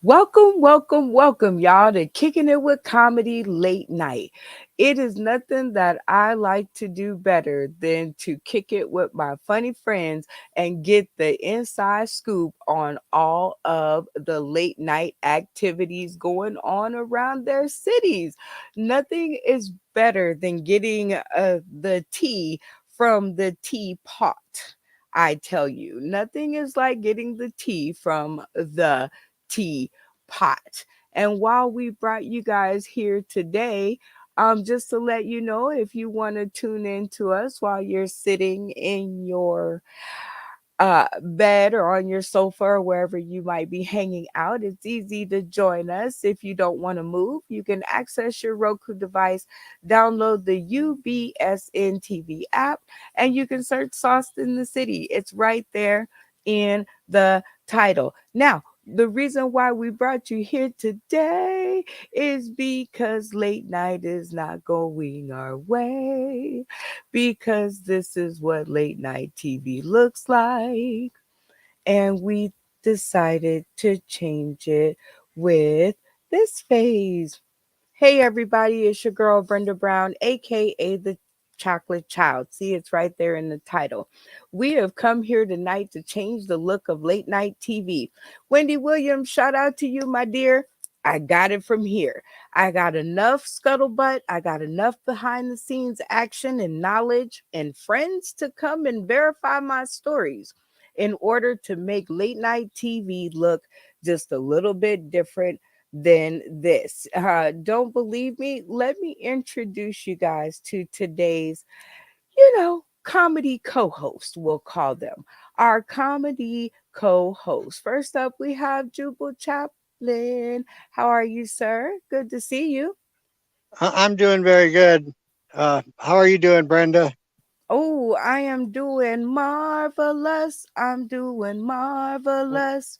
Welcome, y'all, to Kicking It with Comedy Late Night. It is nothing that I like to do better than to kick it with my funny friends and get the inside scoop on all of the late night activities going on around their cities. Nothing is better than getting the tea from the teapot. I tell you, nothing is like getting the tea from the teapot. And while we brought you guys here today, just to let you know, if you want to tune in to us while you're sitting in your bed or on your sofa or wherever you might be hanging out, it's easy to join us. If you don't want to move, you can access your Roku device, download the UBSN TV app, and you can search Sauce in the City. It's right there in the title. Now, the reason why we brought you here today is because late night is not going our way, because this is what late night TV looks like. And we decided to change it with this phase. Hey, everybody, it's your girl, Brenda Brown, aka the Chocolate Child. See, it's right there in the title. We have come here tonight to change the look of late night TV. Wendy Williams, shout out to you, my dear. I got it from here. I got enough scuttlebutt. I got enough behind the scenes action and knowledge and friends to come and verify my stories in order to make late night TV look just a little bit different than this. Don't believe me? Let me introduce you guys to today's, comedy co host, we'll call them. Our comedy co host. First up, we have Jubal Chaplin. How are you, sir? Good to see you. I'm doing very good. How are you doing, Brenda? Oh, I am doing marvelous. I'm doing marvelous.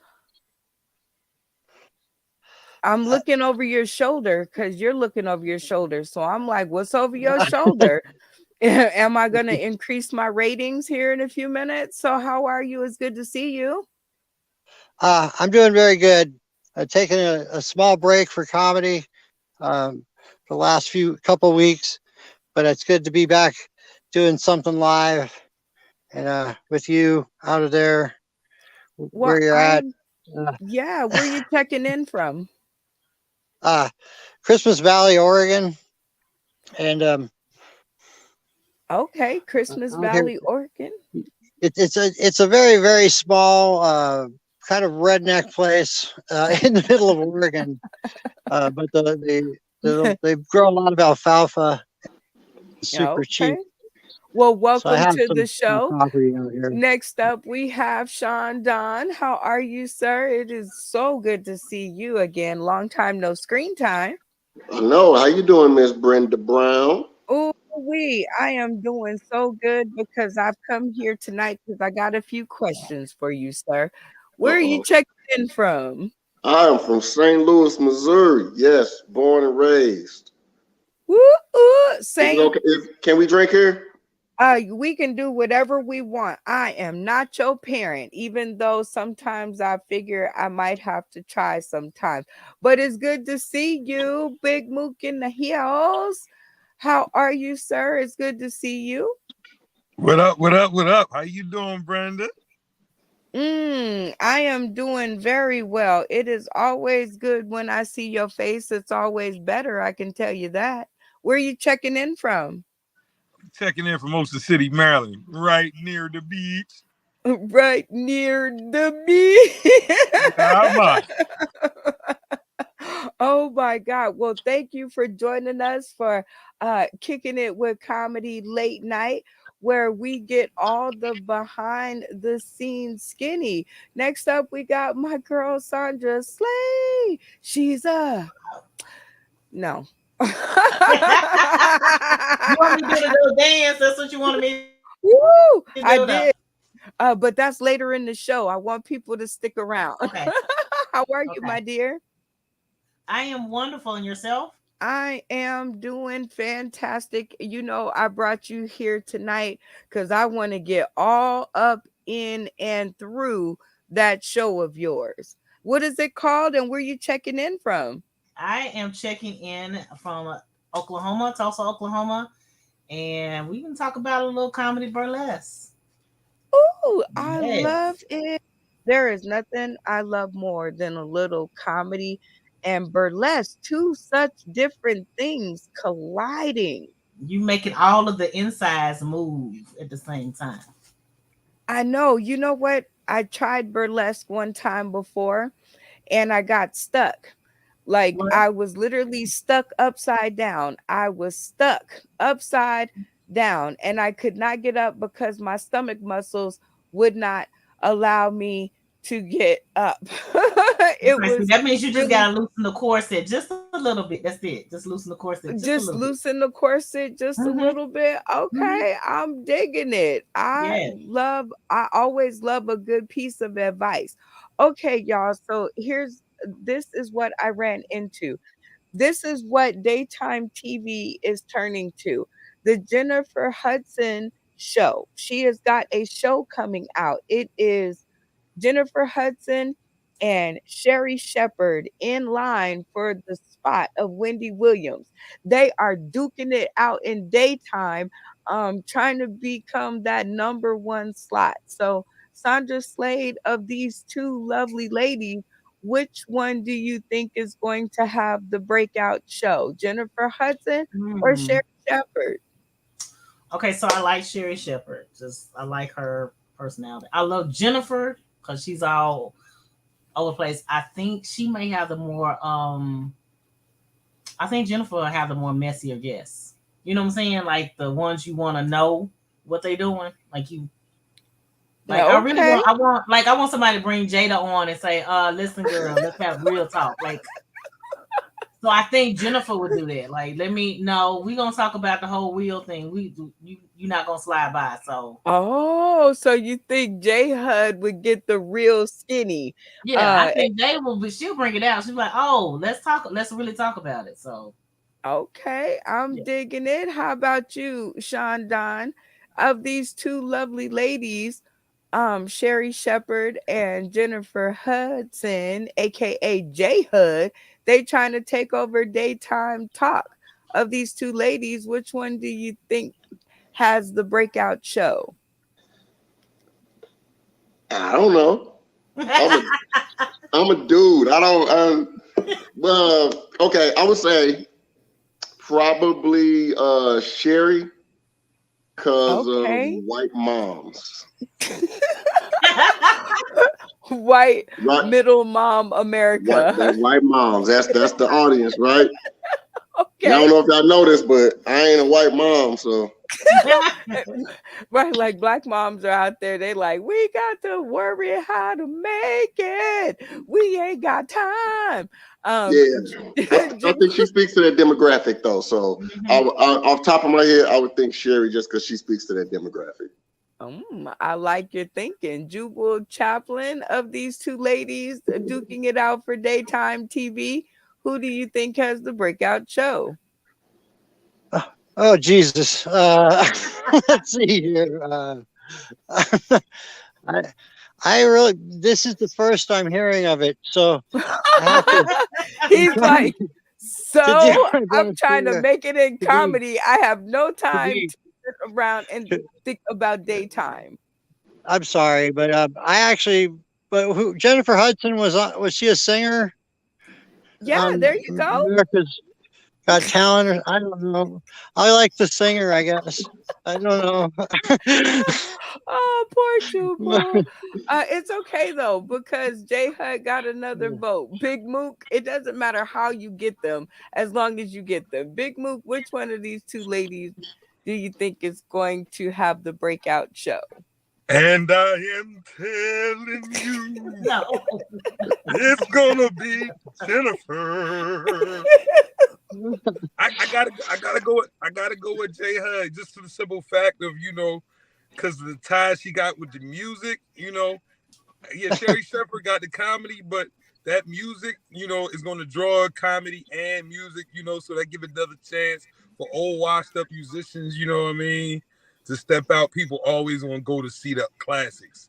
I'm Uh, looking over your shoulder because you're looking over your shoulder. So I'm like, what's over your shoulder? Am I going to increase my ratings here in a few minutes? So, how are you? It's good to see you. I'm doing very good. Taking a small break for comedy um, for the last few couple weeks, but it's good to be back doing something live and with you out of there Well, where you're at. I'm, Uh, yeah, where you checking in from? uh, Christmas Valley, Oregon, and Okay, Christmas out here. Valley, Oregon. It's a very very small kind of redneck place in the middle of Oregon. But they've grown a lot of alfalfa, super Okay. cheap. Well, So I welcome have to the some show. property out here. Next up, we have Sean Don. How are you, sir? It is so good to see you again. Long time no screen time. Hello, how you doing, Miss Brenda Brown? Oh, I am doing so good because I've come here tonight because I got a few questions for you, sir. Where are you Uh-oh. checking in from? I am from St. Louis, Missouri. Yes, born and raised. Woo, Is it Saint. okay? Can we drink here? We can do whatever we want. I am not your parent, even though sometimes I figure I might have to try sometimes. But it's good to see you, Big Mook in the hills. How are you, sir? It's good to see you. What up? What up? What up? How you doing, Brenda? I am doing very well. It is always good when I see your face. It's always better, I can tell you that. Where are you checking in from? Checking in from Ocean City, Maryland, right near the beach. Right near the beach. How much? Oh my God. Well, thank you for joining us for Kicking It with Comedy Late Night, where we get all the behind the scenes skinny. Next up, we got my girl Sandra Slay. She's a no. You want me to do the little dance? That's what you wanted me to do, though. Woo! I did. But that's later in the show. I want people to stick around. Okay. How are you, Okay. my dear? I am wonderful. And yourself? I am doing fantastic. I brought you here tonight because I want to get all up in and through that show of yours. What is it called and where you checking in from? I am checking in from Oklahoma, Tulsa, Oklahoma, and we can talk about a little comedy burlesque. Ooh, I love Yes. it. There is nothing I love more than a little comedy and burlesque, two such different things colliding. You making all of the insides move at the same time. I know. You know what? I tried burlesque one time before and I got stuck. Like What? I was literally stuck upside down. I was stuck upside down and I could not get up because my stomach muscles would not allow me to get up. It Okay, see, was that means you just really gotta loosen the corset just a little bit. That's it. Just loosen the corset just a little just bit. loosen the corset just a Mm-hmm. little bit. Mm-hmm. Okay, I'm digging it. Yes. I always love a good piece of advice. Okay, y'all. So this is what I ran into. This is what daytime TV is turning to. The Jennifer Hudson show. She has got a show coming out. It is Jennifer Hudson and Sherry Shepherd in line for the spot of Wendy Williams. They are duking it out in daytime, trying to become that number one slot. So, Sandra Slade, of these two lovely ladies, which one do you think is going to have the breakout show? Jennifer Hudson or Mm. Sherry Shepherd? Okay, so I like Sherry Shepherd. Just I like her personality. I love Jennifer because she's all over the place. I think she may have the more I think Jennifer will have the more messier guests. You know what I'm saying? Like the ones you want to know what they doing. Like Okay. I want somebody to bring Jada on and say, listen girl, let's have real talk. Like so I think Jennifer would do that. Like, let me no, we gonna talk about the whole wheel thing. You're not gonna slide by. So Oh, so you think J Hud would get the real skinny? yeah, I Uh, think Jada will be. She'll bring it out. She'll be like, oh, let's talk. Let's really talk about it. So okay, I'm yeah. digging it. How about you, Sean Don? Of these two lovely ladies, Sherry Shepherd and Jennifer Hudson, aka J Hud, they trying to take over daytime talk. Of these two ladies, which one do you think has the breakout show? I don't know. I'm a I'm a dude. I don't. Okay. I would say probably Sherry, cause Okay. white moms. White Right. middle mom White. America. That's white moms. That's the audience, right? Y'all Okay. don't know if y'all know this, but I ain't a white mom, so Right, like black moms are out there, they like, we got to worry how to make it. We ain't got time. Um, yeah. I Jam- think she speaks to that demographic though. So Mhm. off top of my head, I would think Sherry just because she speaks to that demographic. I like your thinking. Jubal Chaplin, of these two ladies duking it out for daytime TV, who do you think has the breakout show? Oh Jesus. Let's see here. I I really this is the first I'm hearing of it, so I have to. I'm He's trying like, to do so my I'm best trying to make it in to be comedy. I have no to time be. to sit around and To, think about daytime. I'm sorry, but I actually. But who Jennifer Hudson was she a singer Yeah, on there you go. America's Got Talent? Or, I don't know. I like the singer, I guess. I don't know. Oh, poor Jubal. It's okay though because J Hud got another vote. Big Mook. It doesn't matter how you get them, as long as you get them. Big Mook. Which one of these two ladies do you think is going to have the breakout show? And I am telling you, No. it's gonna be Jennifer. I gotta go with J Hud just for the simple fact of because of the ties she got with the music. Yeah, Sherry Shepherd got the comedy, but that music, is gonna draw comedy and music. So that give another chance for old washed up musicians. You know what I mean? To step out, people always want to go to see the classics.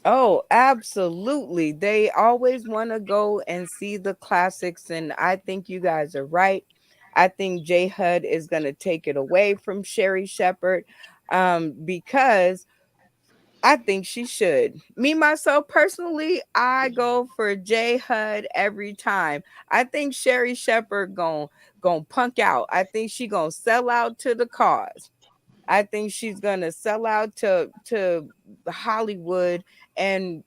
Oh, absolutely. They always want to go and see the classics, and I think you guys are right. I think J Hud is going to take it away from Sherry Shepherd, because I think she should. Me myself personally, I go for J Hud every time. I think Sherry Shepherd gon' punk out. I think she gonna sell out to the cause. I think she's gonna sell out to Hollywood and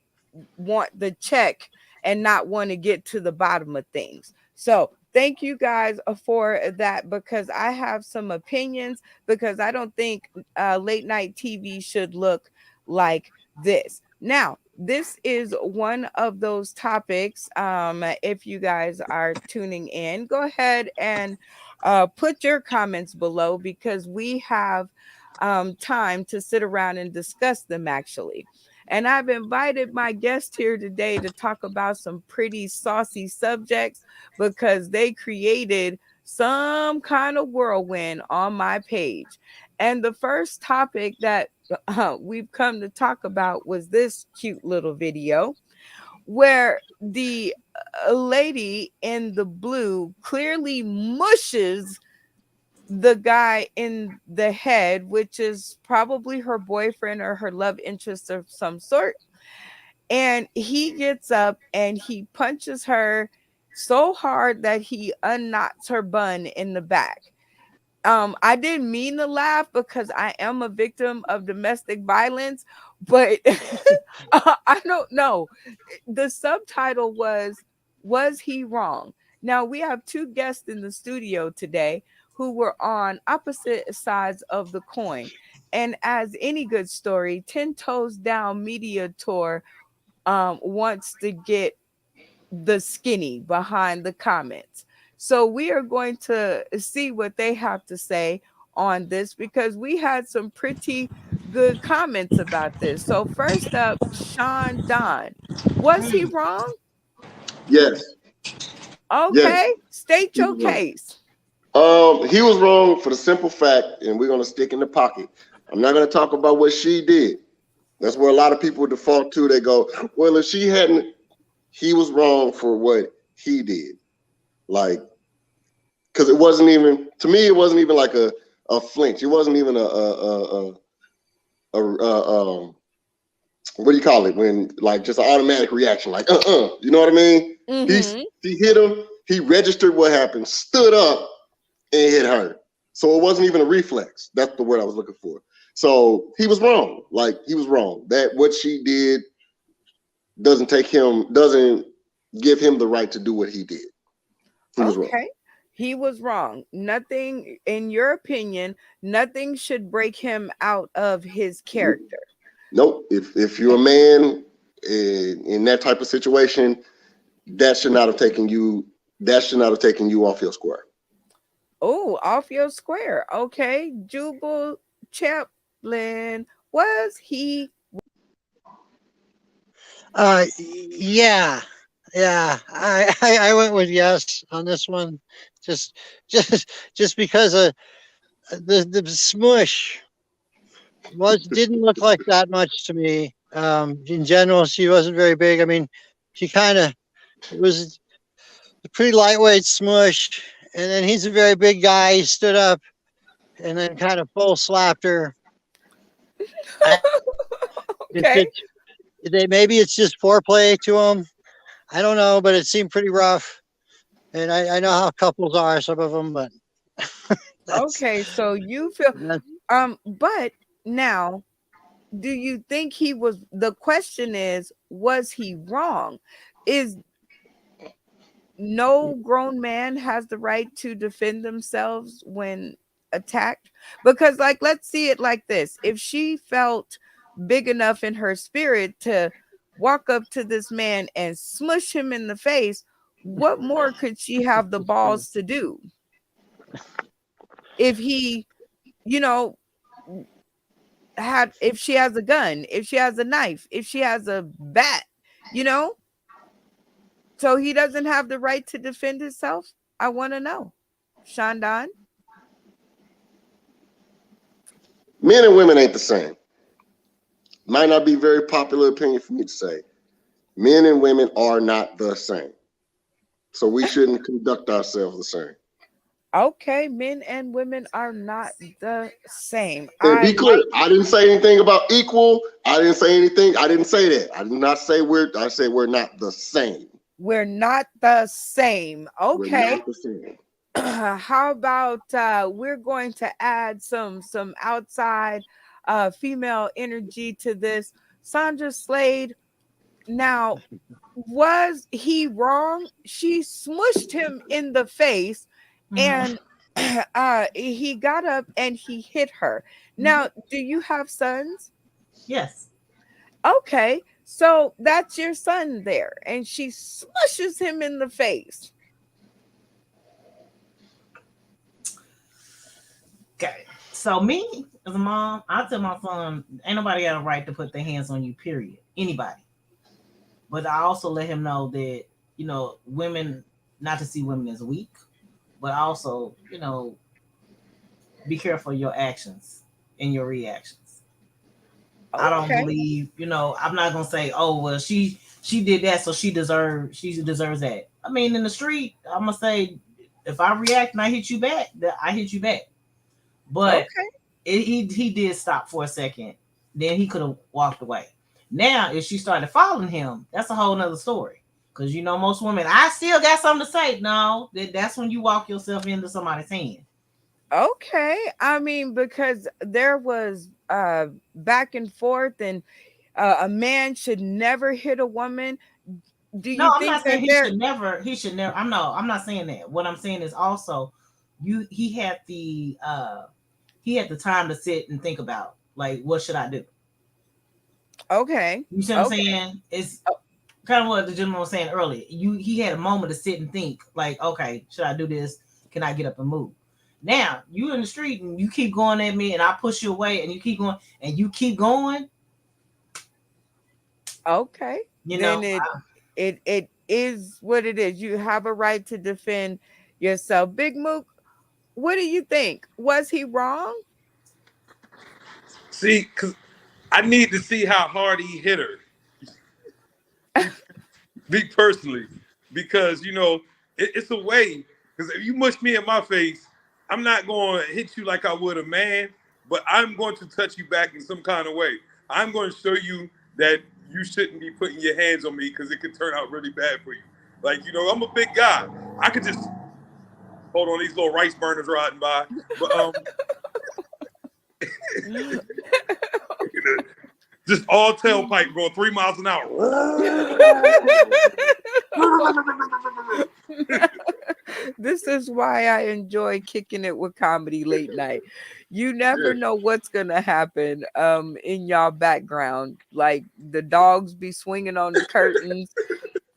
want the check and not want to get to the bottom of things. So thank you guys for that, because I have some opinions, because I don't think late night TV should look like this. Now, this is one of those topics. If you guys are tuning in, go ahead and put your comments below, because we have time to sit around and discuss them actually. And I've invited my guest here today to talk about some pretty saucy subjects, because they created some kind of whirlwind on my page. And the first topic that we've come to talk about was this cute little video where the lady in the blue clearly mushes the guy in the head, which is probably her boyfriend or her love interest of some sort. And he gets up and he punches her so hard that he unknots her bun in the back. I didn't mean to laugh because I am a victim of domestic violence, but I don't know. The subtitle was he wrong? Now we have two guests in the studio today who were on opposite sides of the coin. And as any good story, 10 Toes Down Media Tour wants to get the skinny behind the comments. So we are going to see what they have to say on this, because we had some pretty good comments about this. So first up, Sean Don. Was he Mm. wrong? Yes, yes, Okay, state he your was wrong. case. He was wrong for the simple fact, and we're gonna stick in the pocket. I'm not gonna talk about what she did. That's where a lot of people default to. They go, well, if she hadn't, he was wrong for what he did. Like, because it wasn't even to me, it wasn't even like a flinch. It wasn't even a what do you call it when like just an automatic reaction, like you know what I mean? Mm-hmm. He hit him. He registered what happened, stood up, and hit her. So it wasn't even a reflex. That's the word I was looking for. So he was wrong. Like he was wrong. That what she did doesn't give him the right to do what he did. He was wrong. Okay. He was wrong. Nothing, in your opinion, nothing should break him out of his character. Nope. If you're a man in that type of situation, that should not have taken you. That should not have taken you off your square. Oh, off your square. Okay. Jubal Chaplin. Was he Yeah, yeah. I went with yes on this one, just just because the smush didn't look like that much to me. In general, she wasn't very big. I mean, she kind of it was a pretty lightweight smush, and then he's a very big guy. He stood up and then kind of full slapped her. I, it, okay? it, maybe it's just foreplay to him. I don't know, but it seemed pretty rough. And I know how couples are, some of them, but that's Okay, so you feel that's but now, do you think he was, the question is, was he wrong? Is no grown man has the right to defend themselves when attacked? Because like, let's see it like this. If she felt big enough in her spirit to walk up to this man and smush him in the face, what more could she have the balls to do? If he, you know, had, if she has a gun, if she has a knife, if she has a bat, you know, so he doesn't have the right to defend himself. I want to know, Shandon. Men and women ain't the same. might not be very popular opinion for me to say. Men and women are not the same. So we shouldn't conduct ourselves the same. Okay, men and women are not the same. And I be clear, like I didn't say anything about equal. I didn't say anything. I didn't say that. I did not say I said we're not the same. we're not the same. We're Okay. not the same. How about we're going to add some outside female energy to this. Sandra Slade, now was he wrong? She smushed him in the face Mhm. and he got up and he hit her. Mhm. Now, do you have sons? Yes. Okay, so that's your son there, and she smushes him in the face. Okay. So me as a mom, I tell my son, ain't nobody got a right to put their hands on you. Period. Anybody. But I also let him know that women, not to see women as weak, but also be careful of your actions and your reactions. I don't Okay, believe, I'm not gonna say, oh well, she did that, so she deserves that. I mean, in the street, I'm gonna say, if I react and I hit you back, that I hit you back. But okay, he did stop for a second. Then he could have walked away. Now, if she started following him, that's a whole nother story. Because most women, I still got something to say. No, that's when you walk yourself into somebody's hand. okay. I mean, because there was back and forth, and a man should never hit a woman. Do No, you I'm think not that saying he there? should never. He should never. I'm not saying that. What I'm saying is also, you. He had the time to sit and think about, like, what should I do. Okay, You see what I'm okay, saying? It's kind of what the gentleman was saying earlier. He had a moment to sit and think, like, okay, should I do this? Can I get up and move? Now you in the street and you keep going at me, and I push you away, and you keep going, and you keep going. okay. You Then know, it is what it is. You have a right to defend yourself. Big Mook, what do you think? Was he wrong? See, because I need to see how hard he hit her. Me personally, because it's a way. Because if you mush me in my face, I'm not going to hit you like I would a man, but I'm going to touch you back in some kind of way. I'm going to show you that you shouldn't be putting your hands on me because it could turn out really bad for you. Like, I'm a big guy. I could just hold on, these little rice burners riding by, but just all tailpipe going 3 miles an hour. This is why I enjoy kicking it with comedy late night. You never Yeah. know what's gonna happen in y'all background. Like the dogs be swinging on the curtains,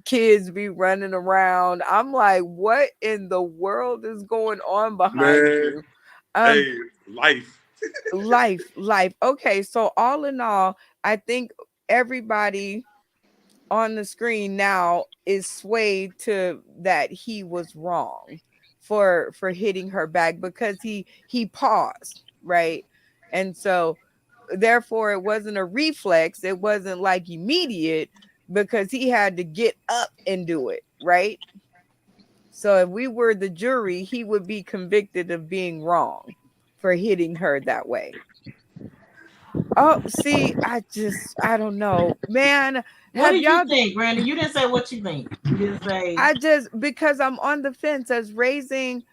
kids be running around. I'm like, what in the world is going on behind Man, you? Um, hey, life. life. Okay, so all in all, I think everybody on the screen now is swayed to that he was wrong for hitting her back because he paused, right? And so therefore it wasn't a reflex, it wasn't like immediate because he had to get up and do it, right? So if we were the jury, he would be convicted of being wrong for hitting her that way. Oh, see, I don't know, man. what Have did you y'all think, Randy? You didn't say what you think. You didn't say. I just because I'm on the fence as raising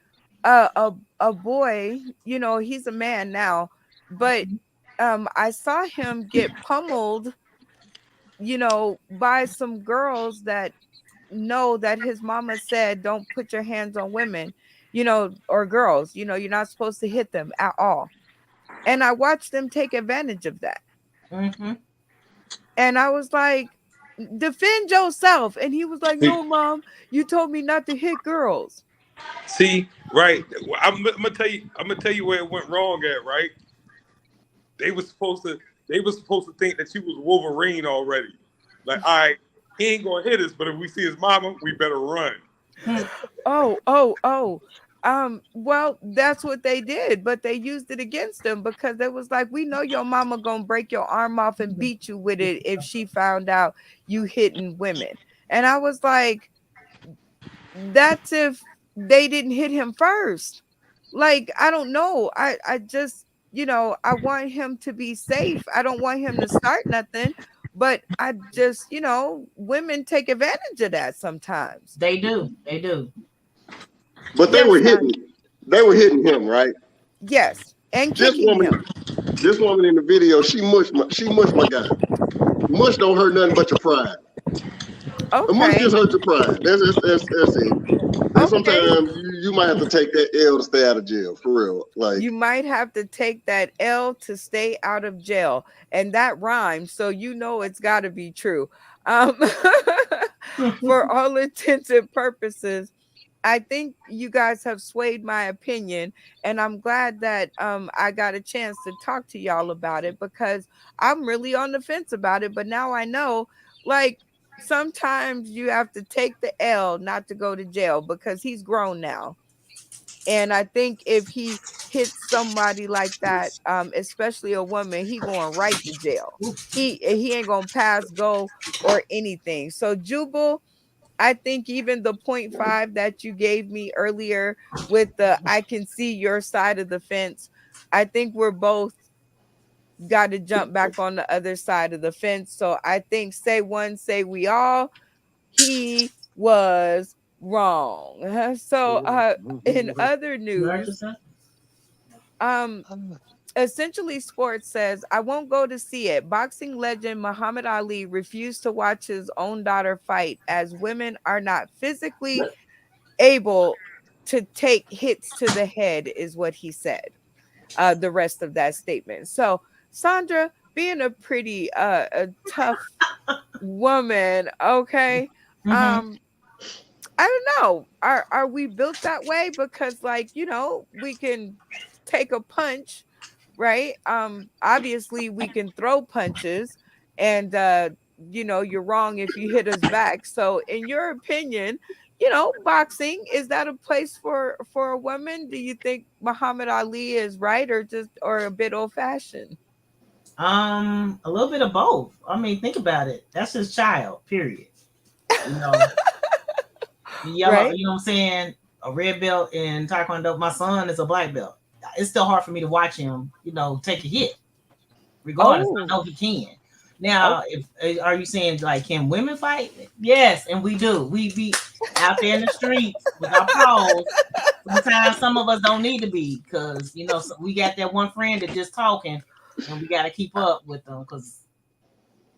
a boy, he's a man now, but I saw him get pummeled, by some girls that know that his mama said don't put your hands on women, or girls, you're not supposed to hit them at all. And I watched them take advantage of that. Mm-hmm. And I was like, defend yourself. And he was like, See, no, mom, you told me not to hit girls. see, right. I'm gonna tell you. I'm gonna tell you where it went wrong at. Right. They were supposed to. They were supposed to think that you was Wolverine already. Like, all right, he ain't gonna hit us, but if we see his mama, we better run. Oh, oh, oh. Well, that's what they did, but they used it against them because it was like, we know your mama gonna break your arm off and beat you with it if she found out you hitting women. And I was like, that's if they didn't hit him first. Like, I don't know. I just, I want him to be safe. I don't want him to start nothing, but I just, women take advantage of that sometimes. They do. They do. But they were Yes, hitting, son. they were hitting him, right? Yes, and This kicking woman, him. this woman in the video, she mushed my guy. Mush don't hurt nothing but your pride. A mush Okay. just hurts your pride. That's it. And Okay. sometimes you might have to take that L to stay out of jail, for real. Like, You might have to take that L to stay out of jail. And that rhymes, so it's got to be true. Um, for all intents and purposes, I think you guys have swayed my opinion, and I'm glad that I got a chance to talk to y'all about it because I'm really on the fence about it. But now I know, like, sometimes you have to take the L not to go to jail because he's grown now. And I think if he hits somebody like that, especially a woman, he going right to jail. He ain't gonna pass go or anything. So Jubal, I think even the point five that you gave me earlier with the I can see your side of the fence, I think we're both got to jump back on the other side of the fence. So I think say one, say we all, he was wrong. So in other news, um Essentially Sports says, I won't go to see it. Boxing legend Muhammad Ali refused to watch his own daughter fight as women are not physically able to take hits to the head, is what he said. The rest of that statement. So, Sandra, being a pretty a tough woman, okay. Mm-hmm. Um, I don't know. Are we built that way? Because like, we can take a punch, right? Obviously we can throw punches, and you're wrong if you hit us back. So in your opinion, boxing, is that a place for a woman? Do you think Muhammad Ali is right, or a bit old fashioned? A little bit of both. I mean, think about it. That's his child. Period. You know, the yellow. Right? You know what I'm saying? A red belt in Taekwondo. My son is a black belt. It's still hard for me to watch him. Take a hit. Regardless, I Oh, know he can. Now, okay. if are you saying like can women fight? Yes, and we do. We be out there in the streets with our pros. Sometimes some of us don't need to be because we got that one friend that just talking, and we got to keep up with them.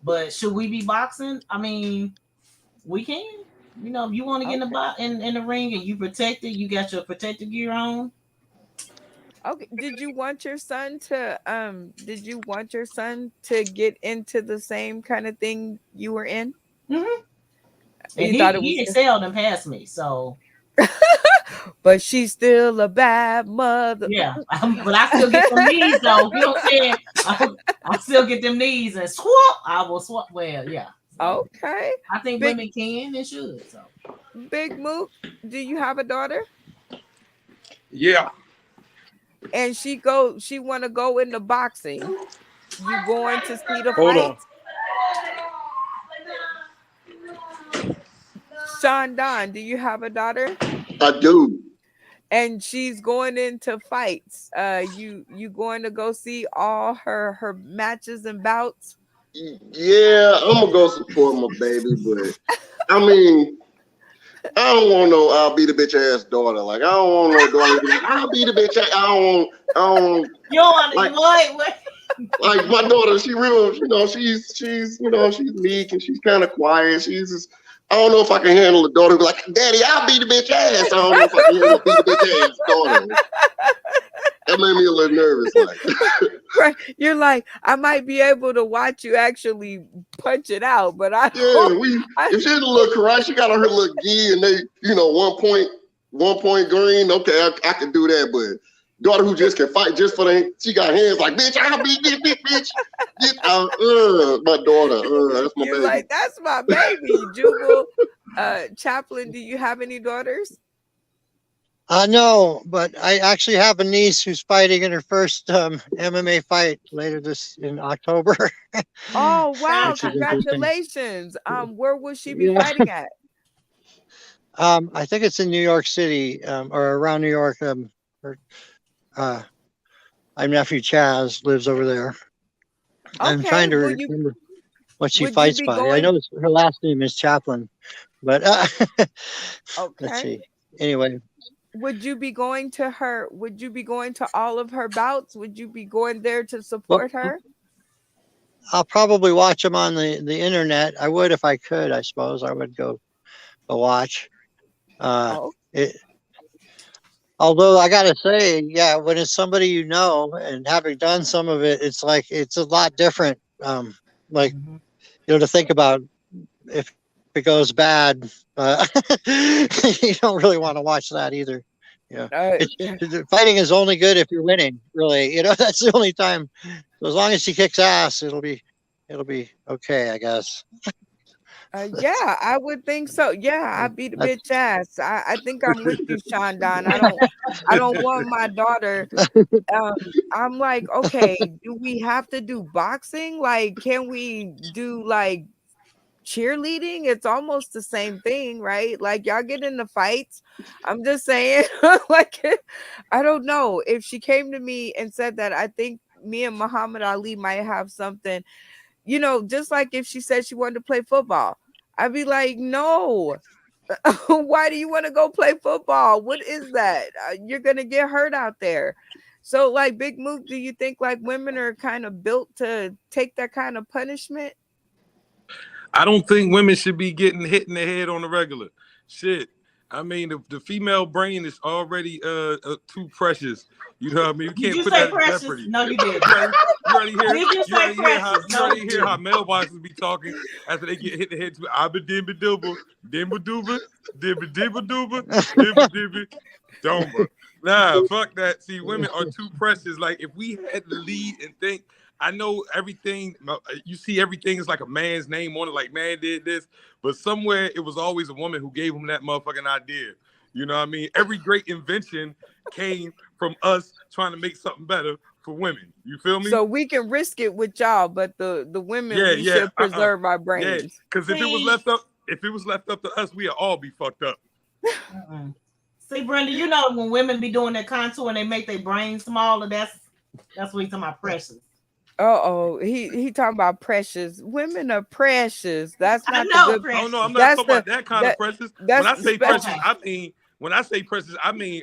But should we be boxing? I mean, we can. If you want to get in the Okay. in the ring and you protected, you got your protective gear on. Okay. Did you want your son to get into the same kind of thing you were in? Hmm. And You he thought it he was excelled and passed me. So but she's still a bad mother. yeah, but I still get them knees though. You know what I'm saying? I still get them knees and swap. I will swap. Well, yeah. So Okay. I think Big women can and should. So Big Mook, do you have a daughter? Yeah. And she wanna go into boxing. You going to see the Hold on. fights? Sean Don, do you have a daughter? I do. And she's going into fights. You going to go see all her matches and bouts? Yeah, I'm gonna go support my baby, but I mean, I don't want no I'll be the bitch ass daughter. Like, I don't want no daughter to be like, I'll be the bitch. I don't want you don't want like to what? like my daughter. She real, she's meek and she's kind of quiet. She's just, I don't know if I can handle a daughter who be like, Daddy, I'll be the bitch ass. I don't know if I can handle a be the bitch ass daughter. That made me a little nervous. Like, Right. You're like, I might be able to watch you actually punch it out, but I yeah, don't. I, if she's a little karate, she got on her little gi and they, 1 point green. Okay, I can do that, but daughter who just can fight just for she got hands like, bitch, I'll be this bitch. Get out, my daughter, that's my you're baby. like, that's my baby, Jubal. Chaplain, do you have any daughters? No, but I actually have a niece who's fighting in her first MMA fight later this in October, Oh wow, which is interesting. congratulations. Where will she be Yeah. fighting at? I think it's in New York City or around New York. Her, uh, my nephew Chaz lives over there. I'm Okay. trying to remember what she Would you fights be by. I going know her last name is Chaplin, but let's okay. see. Anyway, Would you be going to all of her bouts? Would you be going there to well, support her? I'll probably watch them on the internet. I would if I could. I suppose I would go watch. Uh, Oh, it, although I gotta say, yeah, when it's somebody you know and having done some of it, it's like it's a lot different. Like Mhm. to think about if it goes bad, you don't really want to watch that either. You know, it's yeah. fighting is only good if you're winning. Really, that's the only time. So as long as she kicks ass, it'll be okay, I guess. Yeah, I would think so. Yeah, I beat a That's bitch ass. I think I'm with you, Sean Don. I don't want my daughter. I'm like, okay, do we have to do boxing? Like, can we do like cheerleading? It's almost the same thing, right? Like y'all get into fights. I'm just saying, like I don't know. If she came to me and said that, I think me and Muhammad Ali might have something, just like if she said she wanted to play football. I'd be like, no. Why do you want to go play football? What is that? You're gonna get hurt out there. So, like, Big Mook, do you think like women are kind of built to take that kind of punishment? I don't think women should be getting hit in the head on the regular. Shit. I mean, the female brain is already too precious. You know what I mean? You Did can't you put say that in precious? jeopardy. No, you didn't. Did you say You precious? already No, hear how you didn't. mailboxes be talking after they get hit in the head to abba dimba dooba, dimba dooba, dimba dimba dooba, dimba dimba domba. Nah, fuck that. See, women are too precious. Like if we had to lead and think, I know everything. You see, everything is like a man's name on it. Like man did this, but somewhere it was always a woman who gave him that motherfucking idea. You know what I mean? Every great invention came from us trying to make something better for women. You feel me? So we can risk it with y'all, but the women, Yeah, we yeah, should preserve our yeah. brains. Because See, if it was left up to us, we'd all be fucked up. mm-mm. See, Brenda, you know when women be doing their contour and they make their brain smaller, that's what he's talking about precious. Oh, he talking about precious. Women are precious. That's I not the know good. Oh no, I'm precious. not That's talking the about that kind of that precious. When that's I the say special. precious, Okay. when I say precious, I mean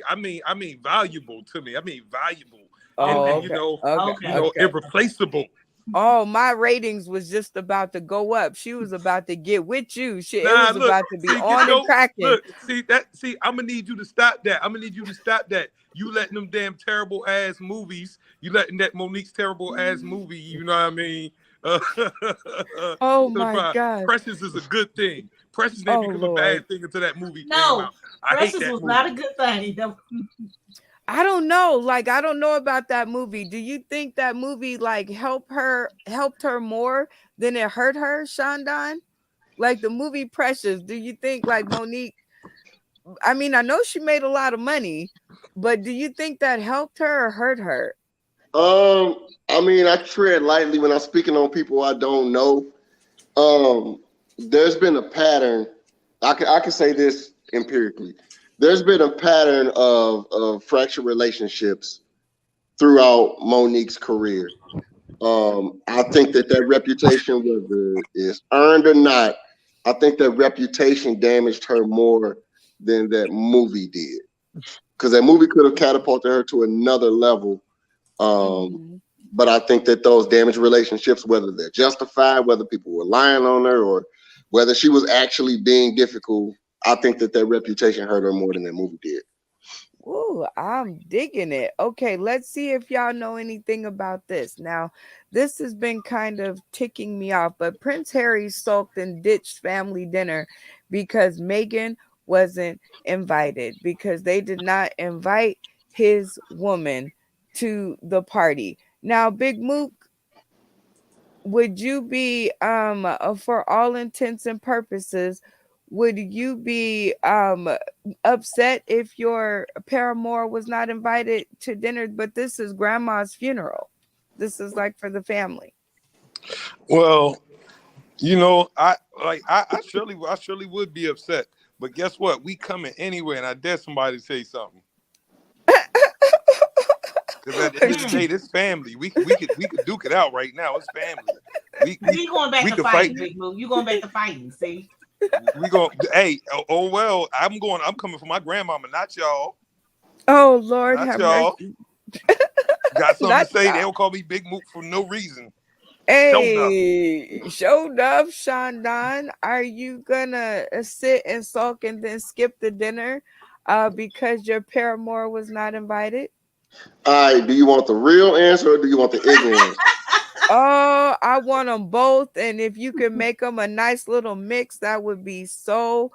valuable to me. I mean valuable Oh, Okay. and okay, okay, Okay. okay. irreplaceable. Oh, my ratings was just about to go up. She was about to get with you. It Nah, was look, about to be see, get on and your cracking. look, see that, see. I'm gonna need you to stop that. I'm gonna need you to stop that. You letting them damn terrible ass movies. You letting that Monique's terrible ass movie. You know what I mean? Uh, Oh to the my crowd. God. Precious is a good thing. Precious didn't Oh become a Lord. bad thing until that movie came No, out. I hate precious that was not a movie. good thing. I don't know. Like I don't know about that movie. Do you think that movie like helped her more than it hurt her, Shandon? Like the movie Precious, do you think like Monique, I mean, I know she made a lot of money, but do you think that helped her or hurt her? I mean, I tread lightly when I'm speaking on people I don't know. Um, there's been a pattern. I can say this empirically. There's been a pattern of fractured relationships throughout Monique's career. I think that reputation, whether it's earned or not, I think that reputation damaged her more than that movie did. Because that movie could have catapulted her to another level. Um, Mhm. but I think that those damaged relationships, whether they're justified, whether people were lying on her, or whether she was actually being difficult, I think that reputation hurt her more than that movie did. Ooh, I'm digging it. Okay, let's see if y'all know anything about this. Now, this has been kind of ticking me off, but Prince Harry sulked and ditched family dinner because Meghan wasn't invited, because they did not invite his woman to the party. Now, Big Mook, would you be for all intents and purposes, would you be upset if your paramour was not invited to dinner? But this is grandma's funeral. This is like for the family. Well, I surely would be upset. But guess what? We coming anyway, and I dare somebody to say something. Because at the end of the Hmm. day, this family. We could duke it out right now. It's family. We we You going back we to could fight. fighting, Big Move. You going back to fighting. See? We go. Hey, oh well. I'm going. I'm coming for my grandmama, not y'all. Oh Lord, Not have y'all. mercy. Got something Not to say? They y'all. don't call me Big Mook for no reason. Show enough. Hey, showed up, Shandon. Are you gonna sit and sulk and then skip the dinner because your paramour was not invited? All right, do you want the real answer or do you want the ignorant answer? Oh, I want them both. And if you could make them a nice little mix, that would be so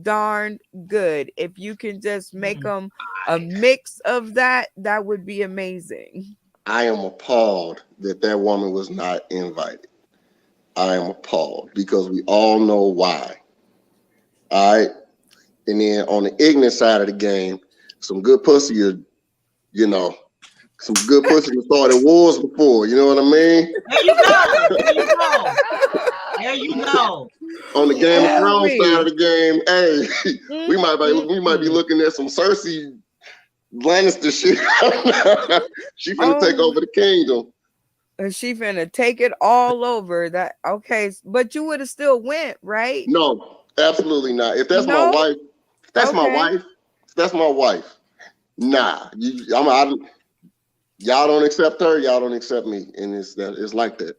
darn good. If you can just make Hmm. them a mix of that, that would be amazing. I am appalled that that woman was not invited. I am appalled because we all know why. All right. And then on the ignorant side of the game, some good pussy is, you know, some good pussy that started wars before. You know what I mean? There you go. There you go. There you go. On the Game of Oh, Thrones side of we. the game, hey, we might be Mm-mm. looking at some Cersei Lannister shit. She finna take Oh, over the kingdom. she finna take it all over. That okay, but you would have still went, right? No, absolutely not. If that's my No? wife, if that's my Okay. wife, if that's my wife. Nah, y'all don't accept her, y'all don't accept me, and it's like that.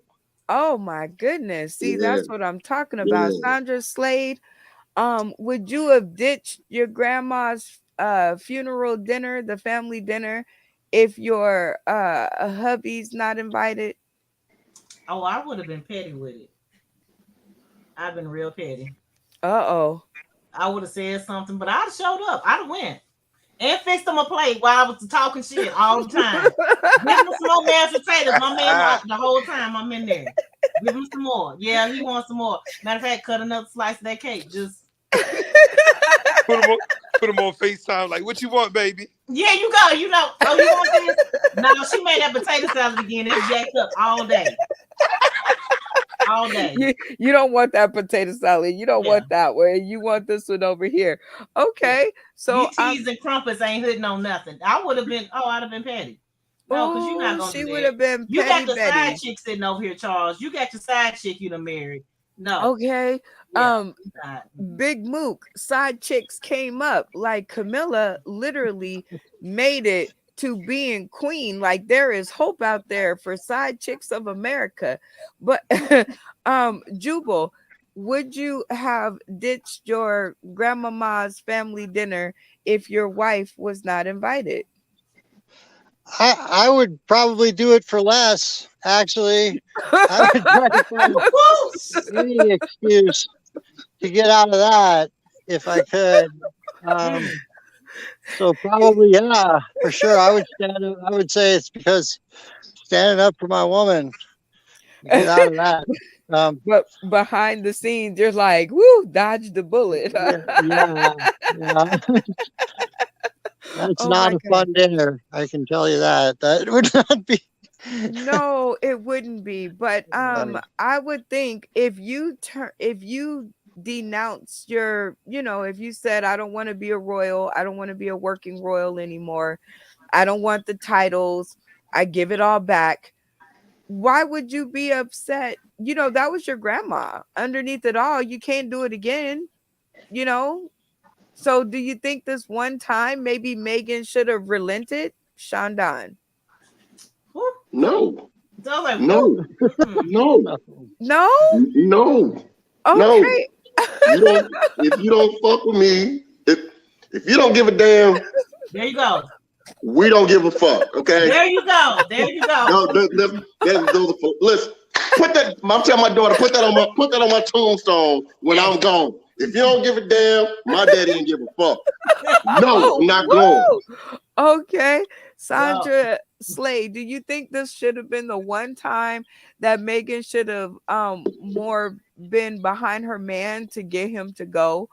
Oh my goodness. See, Yeah, that's what I'm talking about. yeah. Sandra Slade, would you have ditched your grandma's funeral dinner, the family dinner, if your hubby's not invited? Oh, I would have been petty with it. I've been real petty. Uh-oh. I would have said something, but I'd have showed up. I'd have went and fixed them a plate while I was talking shit all the time. Give him some more mashed potatoes. My man, the whole time I'm in there. Give him some more. Yeah, he wants some more. Matter of fact, cut another slice of that cake. Just Put them on. Put them on Facetime. Like, what you want, baby? yeah, you go. You know. Oh, you want this? No, she made that potato salad again. It's jacked up all day. All day. You don't want that potato salad. You don't Yeah. want that one. You want this one over here. Yeah. Okay. So These cheese and crumpets ain't hitting on nothing. I'd have been petty. No, because you're not oh, gonna do she would that. have been You Petty got the side Betty. chick sitting over here, Charles. You got your side chick you done married. No. Okay. Yeah. Um, Not. Big Mook, side chicks came up. Like Camilla literally made it to being queen. Like there is hope out there for side chicks of America. But Jubal, would you have ditched your grandmama's family dinner if your wife was not invited? I would probably do it for less. Actually, I would try to find Woo! any excuse to get out of that if I could. Um, Mm. so probably, yeah, for sure. I would say it's because standing up for my woman to get out of that. Um, But behind the scenes, you're like, woo, dodge the bullet. yeah, yeah, yeah. That's Oh not my a God. fun dinner. I can tell you that. That would not be. No, it wouldn't be. But uh, I would think if you denounce your, if you said I don't want to be a royal, I don't want to be a working royal anymore. I don't want the titles. I give it all back. Why would you be upset? That was your grandma. Underneath it all, you can't do it again, you know? So do you think this one time maybe Megan should have relented? Shandon. Woo. No, So I was like, woo. no, Mm-mm. no, No? no, no. Okay. You don't. If you don't fuck with me, if you don't give a damn, There you go. we don't give a fuck. Okay. There you go. There you go. No, those are listen. Put that. I'm telling my daughter. Put that on my tombstone when I'm gone. If you don't give a damn, my daddy didn't give a fuck. No, Oh, I'm not going. woo! Okay. Well, Sandra Slade, do you think this should have been the one time that Megan should have more been behind her man to get him to go?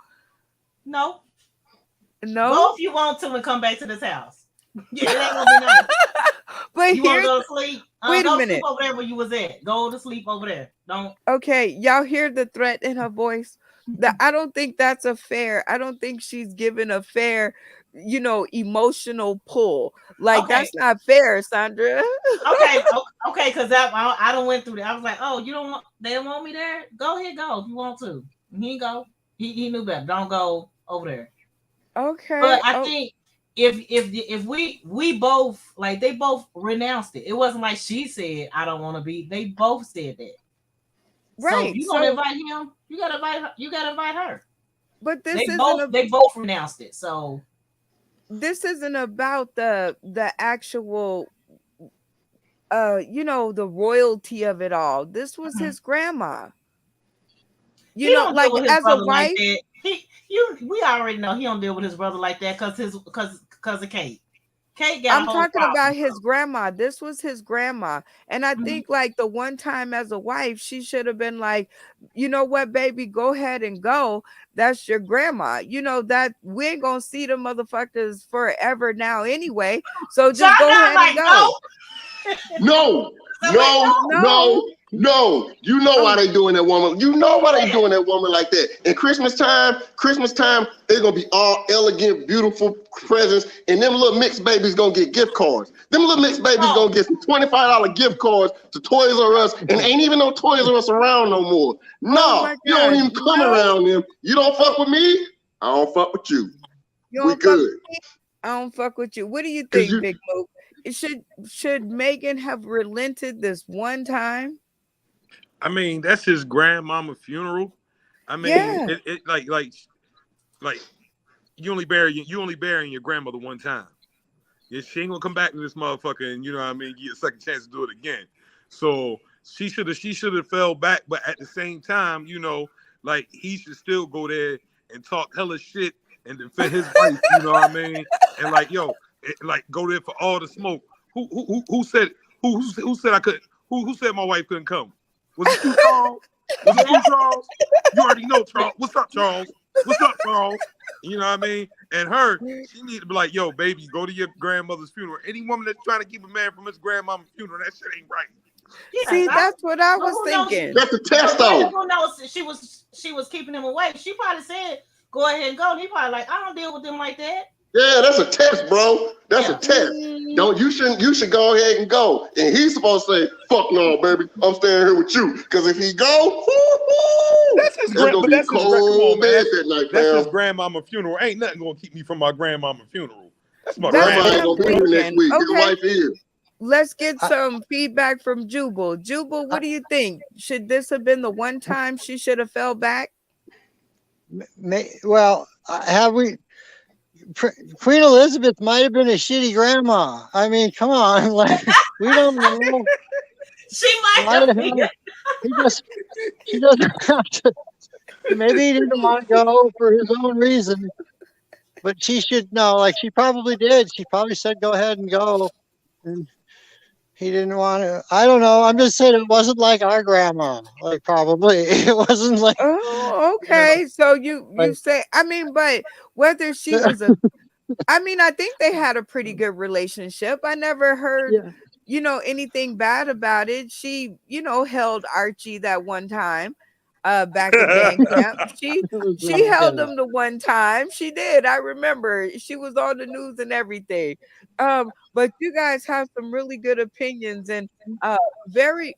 No, No? go if you want to and come back to this house. Yeah, it ain't gonna be nice. But You want to here's go to sleep? wait a Go sleep minute. over there where you was at. Go to sleep over there. Don't. Okay, y'all hear the threat in her voice? That I don't think that's a fair. I don't think she's given a fair, emotional pull. Like Okay, that's not fair, Sandra. okay, because I don't went through that. I was like, oh, you don't want they don't want me there. Go ahead, go if you want to. He ain't go. He knew better. Don't go over there. But Okay. I Oh, think if we both like they both renounced it. It wasn't like she said I don't want to be. They both said that. So if right. you gonna So, invite him, you gotta invite her. You gotta invite her. but They both renounced it. So this isn't about the actual the royalty of it all. This was mhm. his grandma. He don't deal Like with his as a brother like wife, that. We already know he don't deal with his brother like that because of Kate. Kate got a I'm whole talking problem. about his grandma. This was his grandma. And I Mhm. think like the one time as a wife, she should have been like, you know what, baby, go ahead and go. That's your grandma. That we ain't gonna see the motherfuckers forever now anyway. So just go Shonda ahead and like go. no. No, I'm like no, no. no, No. no. You know why Oh, they doing that woman. You know why they doing that woman like that. And Christmas time, they're gonna be all elegant, beautiful presents, and them little mixed babies gonna get gift cards. Them little mixed babies Oh, gonna get some $25 gift cards to Toys R Us, and ain't even no Toys R Us around no more. oh No, my you don't God. even come No, around them. You don't fuck with me, I don't fuck with you. you We don't fuck good. with me. I don't fuck with you. What do you Cause think, you Big Mook? Should Megan have relented this one time? I mean, that's his grandmama funeral. I mean, Yeah. it like you only burying your grandmother one time. Yeah, she ain't gonna come back to this motherfucker and you know what I mean, get a second chance to do it again. So she should have fell back, but at the same time, like he should still go there and talk hella shit and defend his wife, you know what I mean? And like, yo, like go there for all the smoke. Who said who said I could who said my wife couldn't come? Was it you, Charles? Was it yeah. you, Charles? You already know, Charles. What's up, Charles? What's up, Charles? You know what I mean? And she need to be like, yo, baby, go to your grandmother's funeral. Any woman that's trying to keep a man from his grandmama's funeral, that shit ain't right. Yes, See, that's what I but was who knows? thinking. that's a test But though. who knows? She was keeping him away. She probably said, "Go ahead and go." And he probably like, "I don't deal with them like that." Yeah, that's a test, bro. That's a Yeah. test. Mm, Don't you should go ahead and go. And he's supposed to say, fuck no, baby. I'm staying here with you. Cause if he go, whoo, That's his it's grand, gonna but be that's his grand. Come on, cold man. bed That's that night, that's his fam. grandmama funeral. Ain't nothing gonna keep me from my grandmama funeral. That's my that's Grandma what ain't I'm grandmama, gonna be here bro. next thinking. week. His Okay, wife is. let's get I, some feedback from Jubal. Jubal, I, what do you think? Should this have been the one time she should have fell back? well, have we? Queen Elizabeth might have been a shitty grandma. I mean, come on, like we don't know. She might Why have the been. hell? He just he doesn't have to. Maybe he didn't want to go for his own reason, but she should know. Like she probably did. She probably said, "Go ahead and go," and he didn't want to. I don't know. I'm just saying it wasn't like our grandma. Like probably it wasn't like Oh, you know okay. So you like say, I mean, but whether she was a I mean, I think they had a pretty good relationship. I never heard, yeah. anything bad about it. She, held Archie that one time, back in band camp. She It was she held yeah. him the one time. She did. I remember. She was on the news and everything. But you guys have some really good opinions and uh very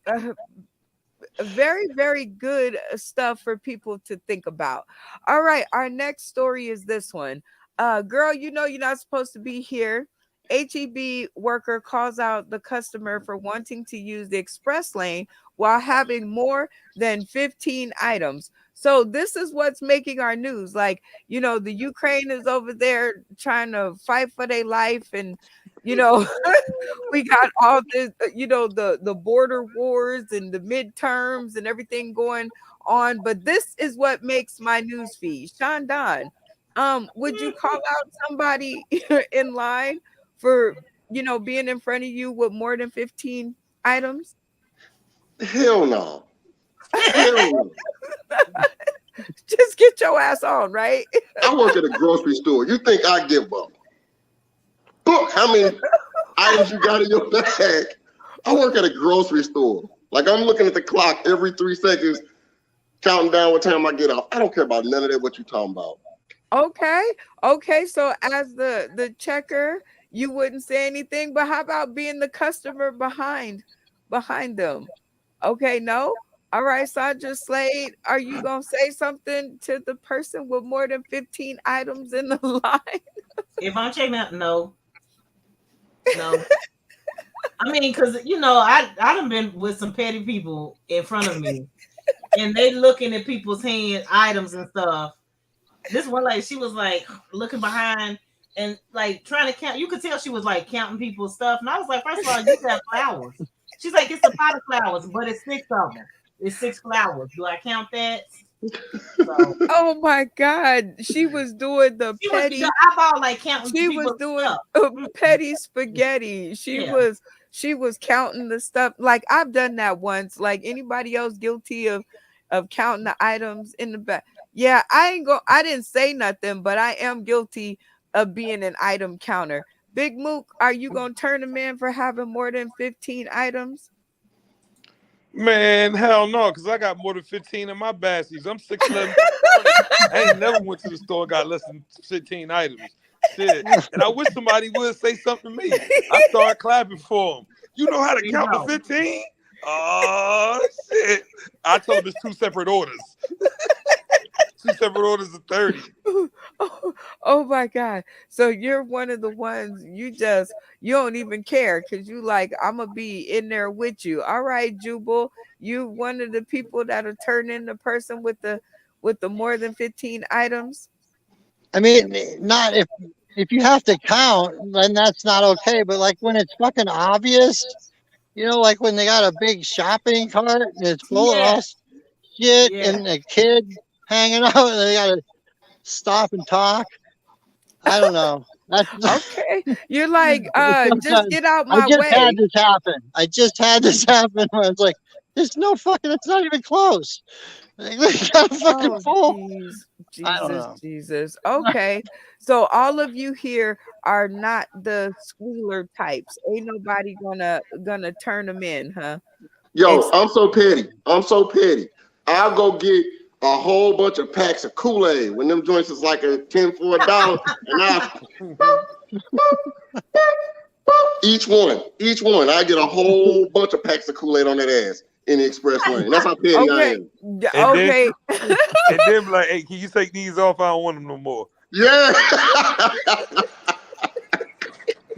very very good stuff for people to think about. All right, our next story is this one. Girl, you're not supposed to be here. HEB worker calls out the customer for wanting to use the express lane while having more than 15 items. So this is what's making our news. Like, the Ukraine is over there trying to fight for their life, and you know we got all this, the border wars and the midterms and everything going on. But this is what makes my news feed. Sean Don, would you call out somebody in line for being in front of you with more than 15 items? Hell no. Hell no. Just get your ass on, right? I work at a grocery store. You think I give a book how many items you got in your bag? I work at a grocery store. Like I'm looking at the clock every 3 seconds, counting down what time I get off. I don't care about none of that. What you talking about? Okay. Okay. So as the checker, you wouldn't say anything, but how about being the customer behind them? Okay, no. All right, Sandra Slade, are you gonna say something to the person with more than 15 items in the line? If I'm checking out, no, no. I mean, cause I done been with some petty people in front of me, and they looking at people's hand items and stuff. This one lady, she was like looking behind and like trying to count. You could tell she was like counting people's stuff, and I was like, first of all, you have flowers. She's like, it's a pot of flowers, but it's six of them. It's six flowers. Do I count that? So Oh my God. she was I bought like counting She was people's doing stuff. petty spaghetti. Yeah. She was counting the stuff. Like I've done that once. Like anybody else guilty of counting the items in the back. Yeah, I didn't say nothing, but I am guilty of being an item counter. Big Mook, are you gonna turn him in for having more than 15 items? Man, hell no, because I got more than 15 in my baskets. I'm 6'11", 220. I ain't never went to the store and got less than 15 items. Shit. And I wish somebody would say something to me. I start clapping for them. You know how to There you count to go. 15? Oh, shit. I told them it's two separate orders. Two separate orders of 30. Oh, oh my God. So you're one of the ones you don't even care because you like, I'm gonna be in there with you. All right, Jubal. You one of the people that'll turn in the person with the more than 15 items. I mean, not if you have to count, then that's not okay. But like when it's fucking obvious, like when they got a big shopping cart and it's full of all Yeah. shit Yeah. and a kid hanging out and they gotta stop and talk. I don't know. That's Okay. You're like, just sometimes get out I my just had way. this happen. I just had this happen where it's like, there's no fucking. It's not even close. Like, we got fucking Oh, full. jeez. I don't Jesus, know. Jesus. Okay. So all of you here are not the squealer types. Ain't nobody gonna turn them in, huh? Yo, It's I'm so petty. I'm so petty. I'll go get a whole bunch of packs of Kool-Aid when them joints is like a 10 for $1, and I each one. I get a whole bunch of packs of Kool-Aid on that ass in the express lane. That's how petty I okay. am. And then Okay. and then be like, hey, can you take these off? I don't want them no more. Yeah.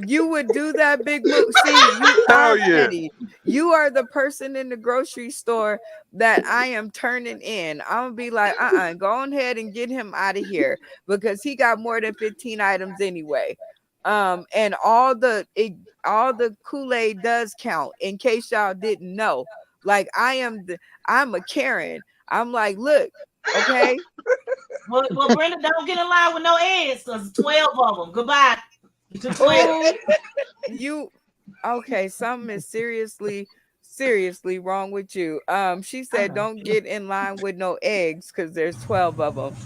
You would do that, Big Mook. See, you Hell are yeah. petty. You are the person in the grocery store that I am turning in. I'm gonna be like, go on ahead and get him out of here because he got more than 15 items anyway. And all the Kool-Aid does count, in case y'all didn't know. Like I'm a Karen. I'm like, look, okay. Well, Brenda, don't get in line with no eggs. There's 12 of them. Goodbye. Get to 12. Oh, you okay, something is seriously wrong with you. She I said know. don't get in line with no eggs because there's 12 of them.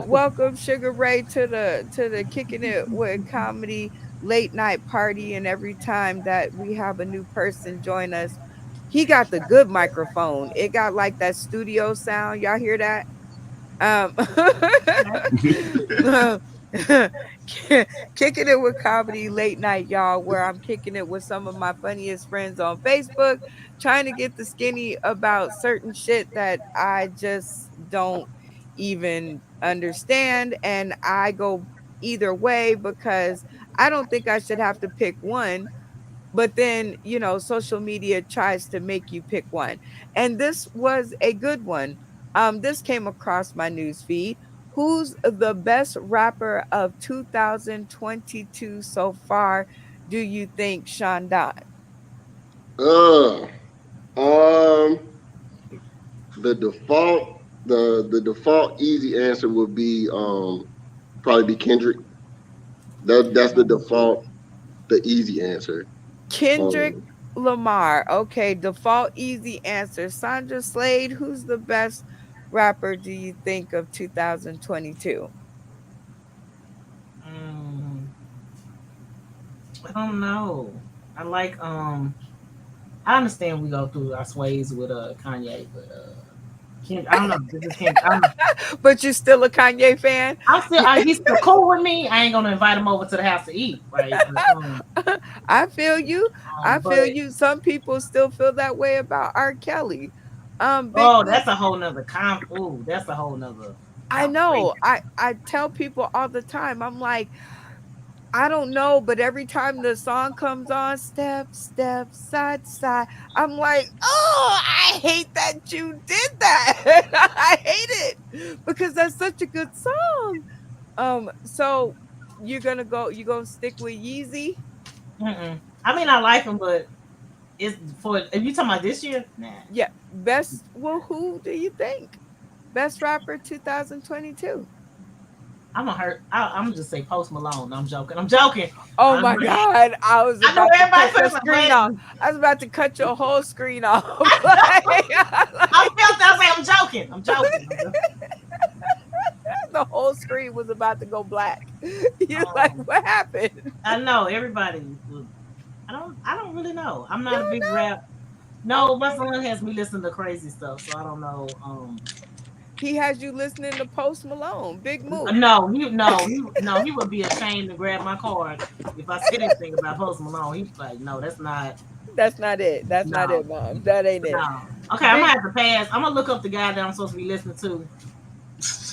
Welcome Sugar Ray to the Kicking It with Comedy late night party. And every time that we have a new person join us, he got the good microphone. It got like that studio sound. Y'all hear that? Um, kicking it with comedy late night, y'all, where I'm kicking it with some of my funniest friends on Facebook, trying to get the skinny about certain shit that I just don't even understand. And I go either way because I don't think I should have to pick one, but then social media tries to make you pick one, and this was a good one. This came across my news feed. Who's the best rapper of 2022 so far, do you think, Shandon? uh, um, the default, the default easy answer would be probably be Kendrick. That's the default, the easy answer. Kendrick Um, Lamar. Okay, default easy answer. Sandra Slade, who's the best rapper do you think of 2022? Mm, I don't know. I like I understand we go through our sways with Kanye, but I don't know. This is Kendrick. I don't know. But you still a Kanye fan? I'm still he's still cool with me. I ain't gonna invite him over to the house to eat, right? I feel you. I But feel you. Some people still feel that way about R. Kelly. Big oh, Mook. that's a whole nother ooh, that's a whole nother I know. conversation. I tell people all the time. I'm like, I don't know, but every time the song comes on, step, step, side, side, I'm like, oh, I hate that you did that. I hate it because that's such a good song. So you gonna stick with Yeezy? Mm-mm. I mean, I like him, but it's for if you talking about this year, nah. Yeah, best. Well, who do you think best rapper 2022? I'm gonna hurt. I'm gonna just say Post Malone. No, I'm joking. I'm joking. Oh I'm, my God, I was I know about to everybody cut your feels like, screen off. but I was about to cut your whole screen off. I felt that. I was like, I'm joking. I'm joking. The whole screen was about to go black. You're like, Um, what happened? I know everybody. I don't. I don't really know. I'm You not a don't big know? rap. No, my Okay. son has me listening to crazy stuff, so I don't know. He has you listening to Post Malone, Big Mook. No, he would be ashamed to grab my card if I said anything about Post Malone. He's like, no, that's not. That's not it. That's not No, it, Mom. That ain't it. no. Okay, I'm gonna Big. have to pass. I'm gonna look up the guy that I'm supposed to be listening to.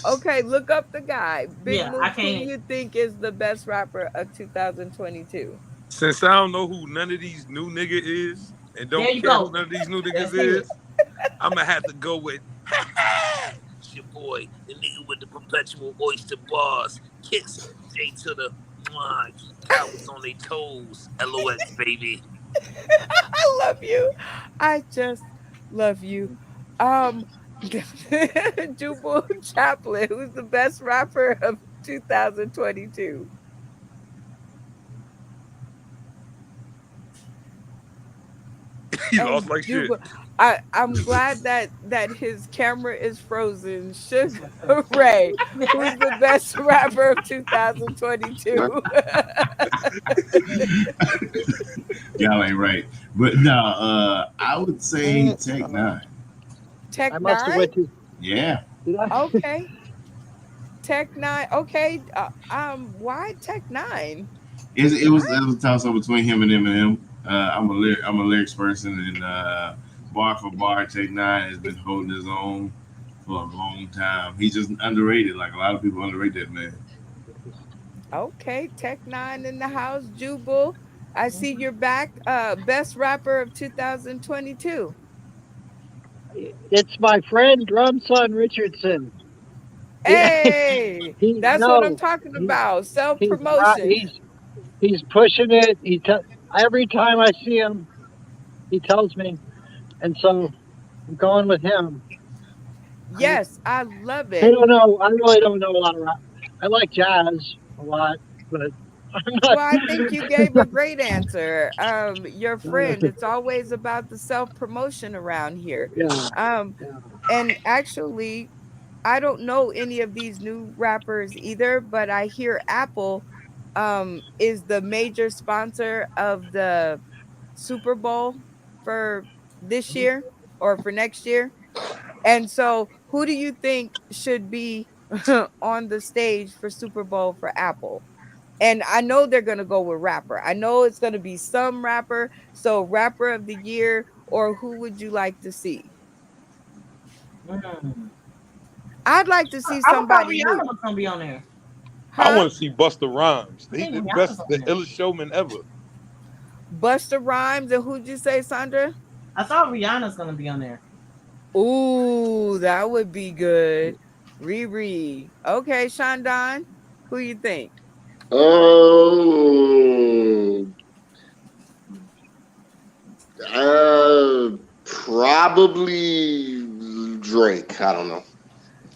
Okay, look up the guy. Big Yeah, I Mook, who do can't. you think is the best rapper of 2022? Since I don't know who none of these new nigga is, and There don't you care who go. none of these new niggas That's it. is, I'm gonna have to go with it's your boy, the nigga with the perpetual oyster bars. Kiss J to the keep cowards on their toes. LOX baby. I love you. I just love you. Um, Jubal Chaplin, who's the best rapper of 2022? He And lost like shit. Jubal, I'm glad that his camera is frozen. Sugar Ray, who's the best rapper of 2022? Y'all ain't right. But no, I would say Mm, Tech Nine. Tech I must have Nine. went to. Yeah. Did I? Okay, Tech Nine. Okay, why Tech Nine? It was a toss up between him and Eminem. I'm a lyrics person, and bar for bar, Tech Nine has been holding his own for a long time. He's just underrated. Like a lot of people underrate that man. Okay, Tech Nine in the house. Jubal, I see you're back. Best rapper of 2022. It's my friend Drumson Richardson. He, Hey, he that's what I'm no, talking he, about. Self he's not. promotion. He's pushing it. Every time I see him, he tells me, and so I'm going with him. I Yes, I love I it. don't know. I really don't know a lot of rap. I like jazz a lot, but I'm not. Well, I think you gave a great answer. Your friend, it's always about the self promotion around here. Yeah, Um, yeah. and actually, I don't know any of these new rappers either, but I hear Apple is the major sponsor of the Super Bowl for this year or for next year. And so, who do you think should be on the stage for Super Bowl for Apple? And I know they're going to go with rapper. I know it's going to be some rapper. So, rapper of the year, or who would you like to see? Mm. I'd like to see I thought somebody Rihanna new. was gonna be on there. I Huh? want to see Busta Rhymes. I He think the Rihanna's best, on the there. illest showman ever. Busta Rhymes. And who'd you say, Sandra? I thought Rihanna's gonna be on there. Ooh, that would be good. Riri. Okay, Shandon, who you think? Um, probably Drake. I don't know.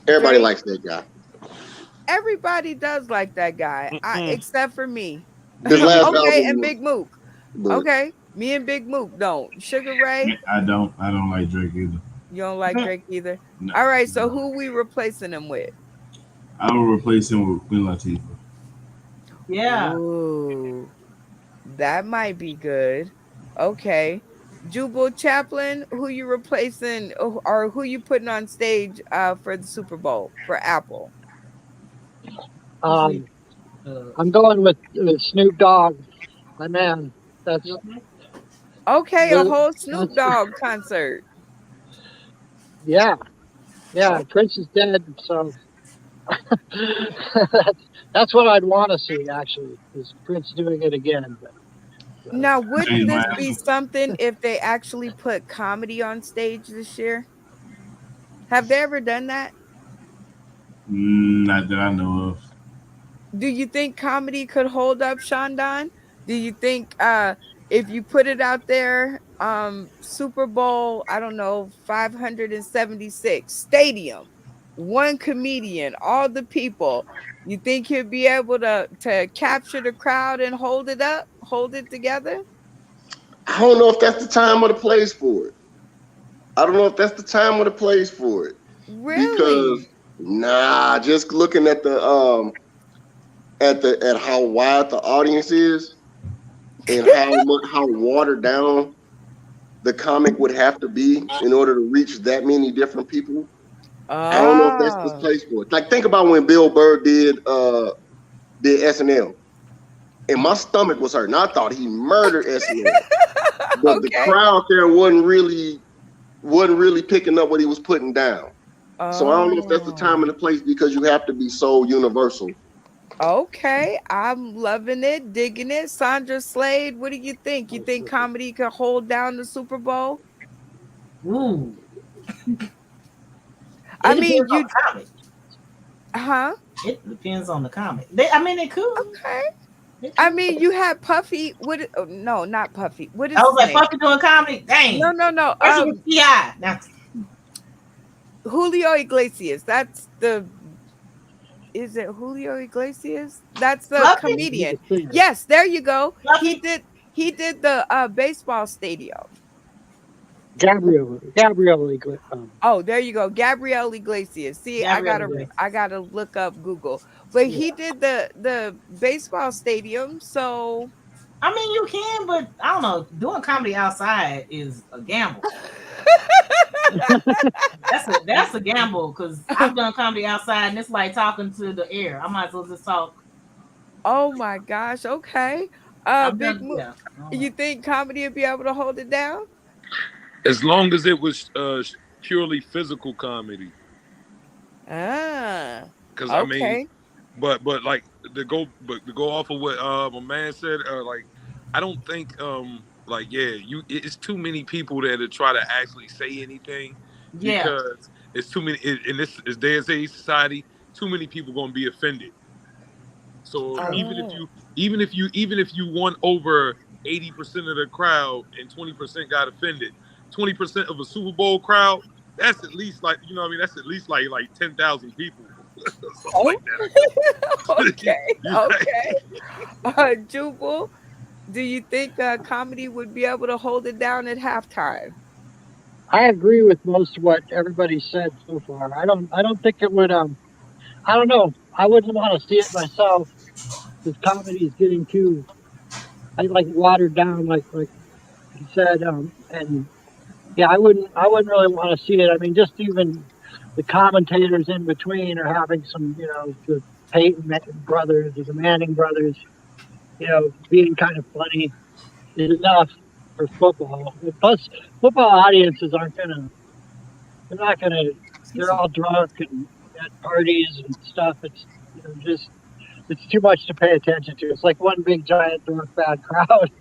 Everybody Drake. likes that guy. Everybody does like that guy, Mm-mm. except for me. His Me last neither. Okay, album and was, Big Mook. but Okay, me and Big Mook don't. Sugar Ray, I don't like Drake either. You don't like Drake either? No, All right, so no. who we replacing him with? I will replace him with Queen Latifah. Yeah. Ooh, that might be good. Okay. Jubal Chaplin, who you replacing or who you putting on stage for the Super Bowl for Apple? Usually, Um, I'm going with Snoop Dogg. My man. you That's okay? Okay, a the whole Snoop that's Dogg concert. yeah, yeah. Oh, Prince is dead, so that's what I'd want to see actually, is Prince doing it again. But now wouldn't Change my this be answer. something if they actually put comedy on stage this year? Have they ever done that? Not that I know of. Do you think comedy could hold up, Shandon? Do you think if you put it out there, Super Bowl, I don't know, 576 stadium, one comedian, all the people, you think he'll be able to capture the crowd and hold it up, hold it together? I don't know if that's the time or the place for it. I don't know if that's the time or the place for it because Really? just looking at the at how wide the audience is and how watered down the comic would have to be in order to reach that many different people. I don't know if that's the Ah. place for it. Like think about when Bill Burr did SNL, and my stomach was hurting. I thought he murdered SNL, but the Okay. crowd there wasn't really picking up what he was putting down. So I don't know if that's the time and Oh. the place because you have to be so universal. Okay, I'm loving it, digging it. Sandra Slade, what do you think? You think comedy could hold down the Super Bowl? Ooh, I it mean, depends on you, the comic. huh? It depends on the comic. I mean, it could. Okay. It I could. mean, you had Puffy. Oh, no, not Puffy. What I is was his like, name? Puffy doing comedy? No, Dang. no, no. Especially with T.I. Now, Julio Iglesias. That's the. Is it Julio Iglesias? That's the Puffy? he's a comedian. singer. Yes, there you go. He Puffy? did. He did the baseball stadium. Gabrielle, Oh, there you go. Gabriel Iglesias. See, Gabrielle Iglesias. I gotta look up Google. But Yeah. he did the baseball stadium. So I mean, you can, but I don't know. Doing comedy outside is a gamble. That's a gamble because I've done comedy outside and it's like talking to the air. I might as well just talk. oh my gosh, okay. I've Big done Mo, yeah. I don't you know. think comedy would be able to hold it down? As long as it was purely physical comedy, Ah, because I mean, okay. but like to go off of what my man said, like I don't think like yeah, it's too many people there to try to actually say anything Yeah. because it's too many in this day and age society. Too many people gonna be offended. So True. Oh, even if you won over 80% of the crowd and 20% got offended, 20% of a Super Bowl crowd, that's at least like you know what I mean. That's at least like 10,000 people, something oh, like that. I guess. okay, You okay. Jubal, do you think comedy would be able to hold it down at halftime? I agree with most of what everybody said so far. I don't think it would. I don't know. I wouldn't want to see it myself because comedy is getting too, I like watered down, like he said. And yeah, I wouldn't really want to see it. I mean, just even the commentators in between are having some, the brothers or the Manning brothers, being kind of funny is enough for football. And plus, football audiences aren't gonna, they're not gonna, Excuse they're me. all drunk and at parties and stuff. It's, just, it's too much to pay attention to. It's like one big giant drunk bad crowd.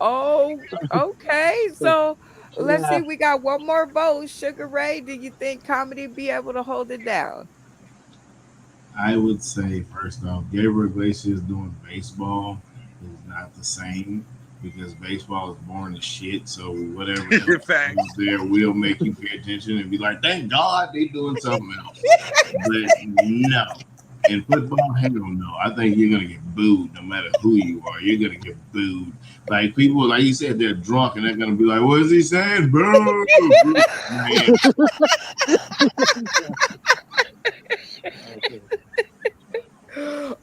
Oh, so, okay. so, So so let's yeah, see. We got one more vote. Sugar Ray, do you think comedy be able to hold it down? I would say first off, Gabriel Iglesias doing baseball is not the same because baseball is boring as shit. So whatever know? else Facts. is there will make you pay attention and be like, thank God they doing something else. But no. In football, hell no. I think you're gonna get booed no matter who you are. You're gonna get booed. Like people, like you said, they're drunk and they're gonna be like, "What is he saying? Boo, boo." Man,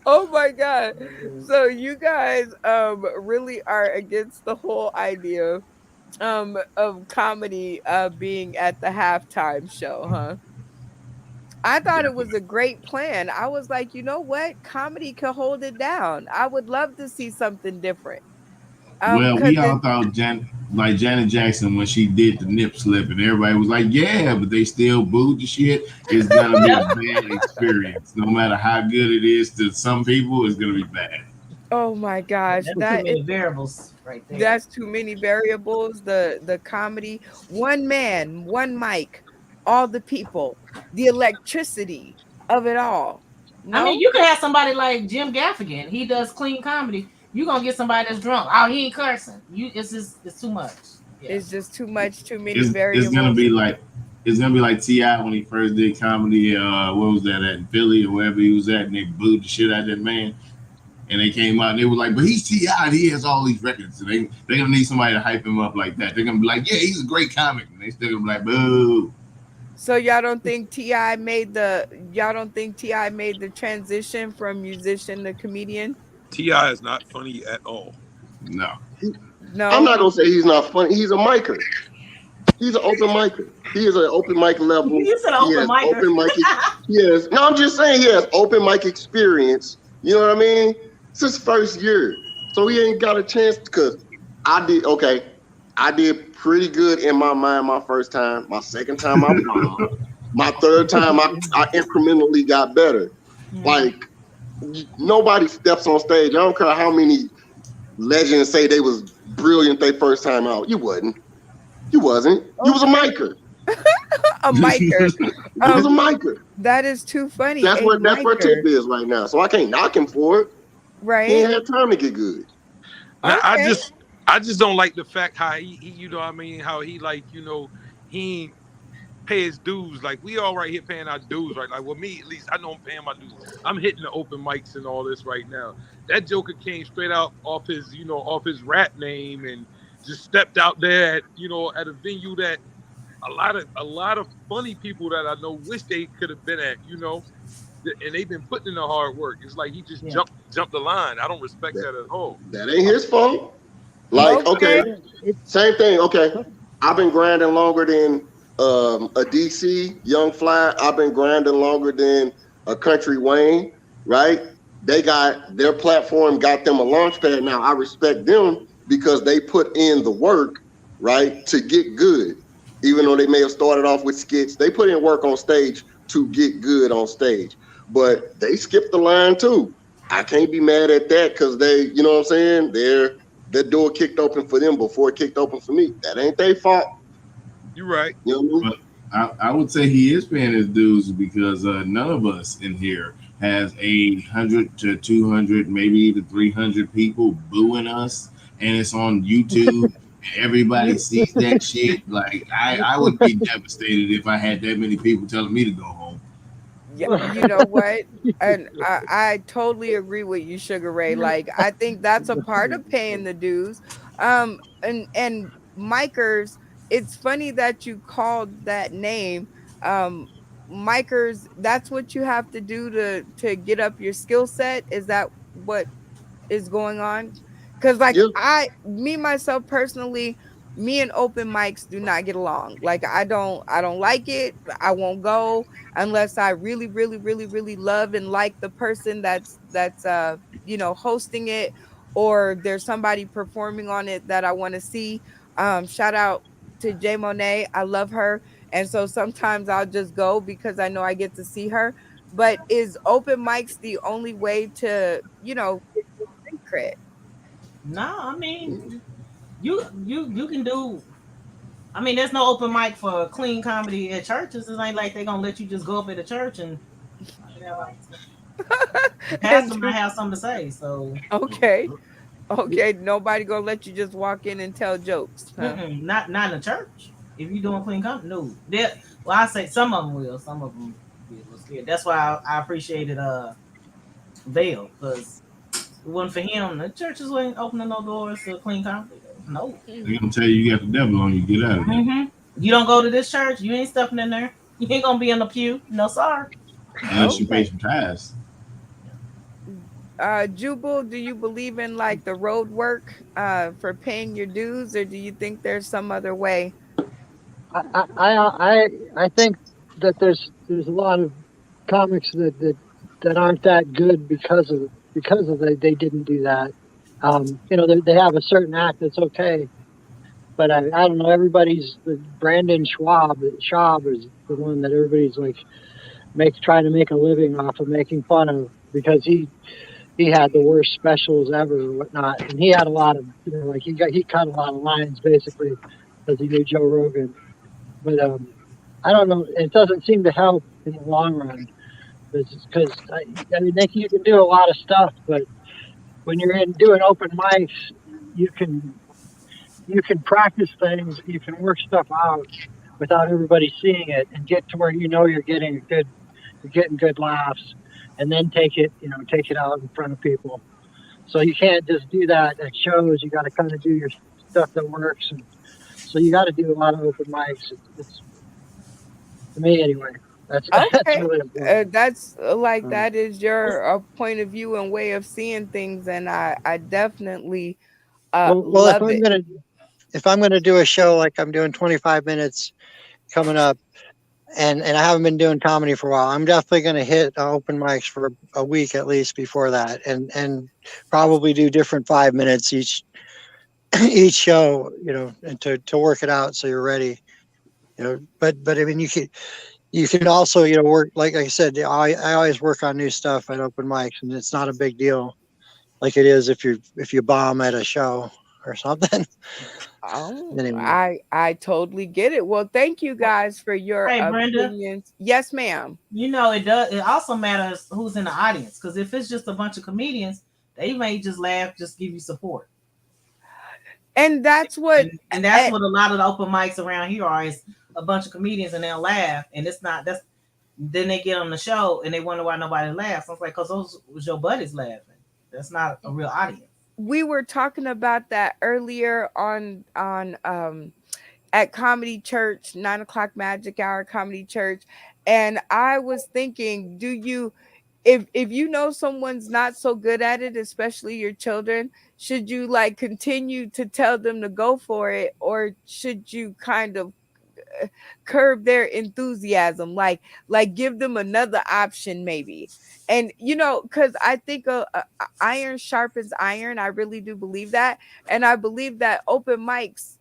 Oh my god. So you guys really are against the whole idea of comedy being at the halftime show, huh? I thought it was definitely. a great plan. I was like, you know what? Comedy could hold it down. I would love to see something different. Well, Cause we all thought like Janet Jackson when she did the nip slip, and everybody was like, "Yeah," but they still booed the shit. It's gonna be a Yep. bad experience, no matter how good it is to some people. It's gonna be bad. oh my gosh, That's too many variables right there. that's too many variables. The comedy, one man, one mic, all the people, the electricity of it all. I mean, No, you could have somebody like Jim Gaffigan. He does clean comedy. You gonna get somebody that's drunk. Oh, he ain't cursing. It's just it's too much. Yeah. it's just too much, too many It's gonna variables. be like Ti when he first did comedy. What was that at Philly or wherever he was at, and they booed the shit out of that man. And they came out and they were like, "But he's Ti. And he has all these records. And they're gonna need somebody to hype him up like that. They're gonna be like, "Yeah, he's a great comic." And they still gonna be like, "Boo." So y'all don't think Ti made the transition from musician to comedian? Ti is not funny at all. No. I'm No, not gonna say he's not funny. He's a micer. He's an open micer. He is an open mic level. You said He open has micer. open mic. He has. No, I'm just saying he has open mic experience. You know what I mean? It's his first year, so he ain't got a chance. Because I did okay. I did pretty good in my mind my first time. My second time I bombed. My third time I incrementally got better. Mhm. Like nobody steps on stage. I don't care how many legends say they was brilliant their first time out. You wasn't. You wasn't. You was a okay, micer. a micer. You was a Um, micer. that is too funny. That's A where Tip micer, is right now. So I can't knock him for it. He right? ain't had time to get good. Now Okay. I just don't like the fact how he you know what I mean how he like he ain't pay his dues. Like we all right here paying our dues, right? Like well, me at least I know I'm paying my dues. I'm hitting the open mics and all this right now. That Joker came straight out off his off his rap name and just stepped out there at at a venue that a lot of funny people that I know wish they could have been at. And they've been putting in the hard work. It's like he just Yeah. jumped the line. I don't respect That, that at all. that ain't his fault. Like, okay, Okay. same thing. Okay, I've been grinding longer than a DC Young Fly. I've been grinding longer than a Country Wayne. Right? They got their platform, got them a launch pad. Now I respect them because they put in the work, right, to get good. Even though they may have started off with skits, they put in work on stage to get good on stage. But they skipped the line too. I can't be mad at that because they, you know what I'm saying? The door kicked open for them before it kicked open for me. That ain't their fault. You're right. You know what I mean? But I would say he is paying his dues because none of us in here has 100 to 200, maybe to 300 people booing us, and it's on YouTube. Everybody sees that shit. Like I would be devastated if I had that many people telling me to go home. Yeah, you know what? And I totally agree with you, Sugar Ray. Like I think that's a part of paying the dues. And Micers, it's funny that you called that name. Um Micers, that's what you have to do to get up your skill set. Is that what is going on? Because like Yeah. me myself personally, me and open mics do not get along. Like I don't like it. I won't go unless I really really really really love and like the person that's hosting it, or there's somebody performing on it that I want to see. Shout out to Jay Monet. I love her. And so sometimes I'll just go because I know I get to see her. But is open mics the only way to, get your street cred? No, I mean you can do. I mean, there's no open mic for clean comedy at churches. It ain't like they're gonna let you just go up at a church and the And pastor might have something to say. So okay. Okay. Nobody gonna let you just walk in and tell jokes, huh? not in a church. If you doing clean comedy, no. Well, I say some of them will. Some of them will. That's why I appreciated. veil because it wasn't for him. The churches wasn't opening no doors to clean comedy. No. They're gonna tell you you got the devil on you. Get out of there. Hmm. You don't go to this church, you ain't stepping in there. You ain't gonna be in the pew. No, sorry. Unless you pay Okay. some tithes. Jubal, do you believe in like the road work for paying your dues, or do you think there's some other way? I think that there's a lot of comics that aren't that good because of they didn't do that. They have a certain act that's okay, but I don't know. Everybody's Brandon Schwab is the one that everybody's like trying to make a living off of making fun of because he had the worst specials ever or whatnot, and he had a lot of like he cut a lot of lines basically because he knew Joe Rogan, but I don't know. It doesn't seem to help in the long run because I mean you can do a lot of stuff, but when you're in doing open mics, you can you can practice things, you can work stuff out without everybody seeing it, and get to where you're getting good laughs, and then take it out in front of people. So you can't just do that at shows. You got to kind of do your stuff that works, and so you got to do a lot of open mics. It's to me anyway. That's that's Okay. really important. That's like Um, that is your point of view and way of seeing things, and I definitely well, love it. if I'm gonna do a show like I'm doing 25 minutes coming up, and I haven't been doing comedy for a while, I'm definitely gonna hit open mics for a week at least before that, and probably do different 5 minutes each show, and to work it out so you're ready. But I mean you can also work like I said. I always work on new stuff at open mics, and it's not a big deal like it is if you bomb at a show or something. Oh, Anyway, I totally get it. Well, thank you guys for your Hey, Brenda, opinions. Yes, ma'am. you know it does. It also matters who's in the audience because if it's just a bunch of comedians, they may just laugh, just give you support, And that's what and that's eh, what a lot of the open mics around here are. Is a bunch of comedians and they'll laugh, and it's not that's. Then they get on the show and they wonder why nobody laughs. I was like, because those was your buddies laughing. That's not a real audience. we were talking about that earlier on at Comedy Church, 9 o'clock Magic Hour Comedy Church. And I was thinking, do you if you know someone's not so good at it, especially your children, should you like continue to tell them to go for it, or should you kind of curb their enthusiasm, like give them another option maybe? And because I think iron sharpens iron. I really do believe that. And I believe that open mics,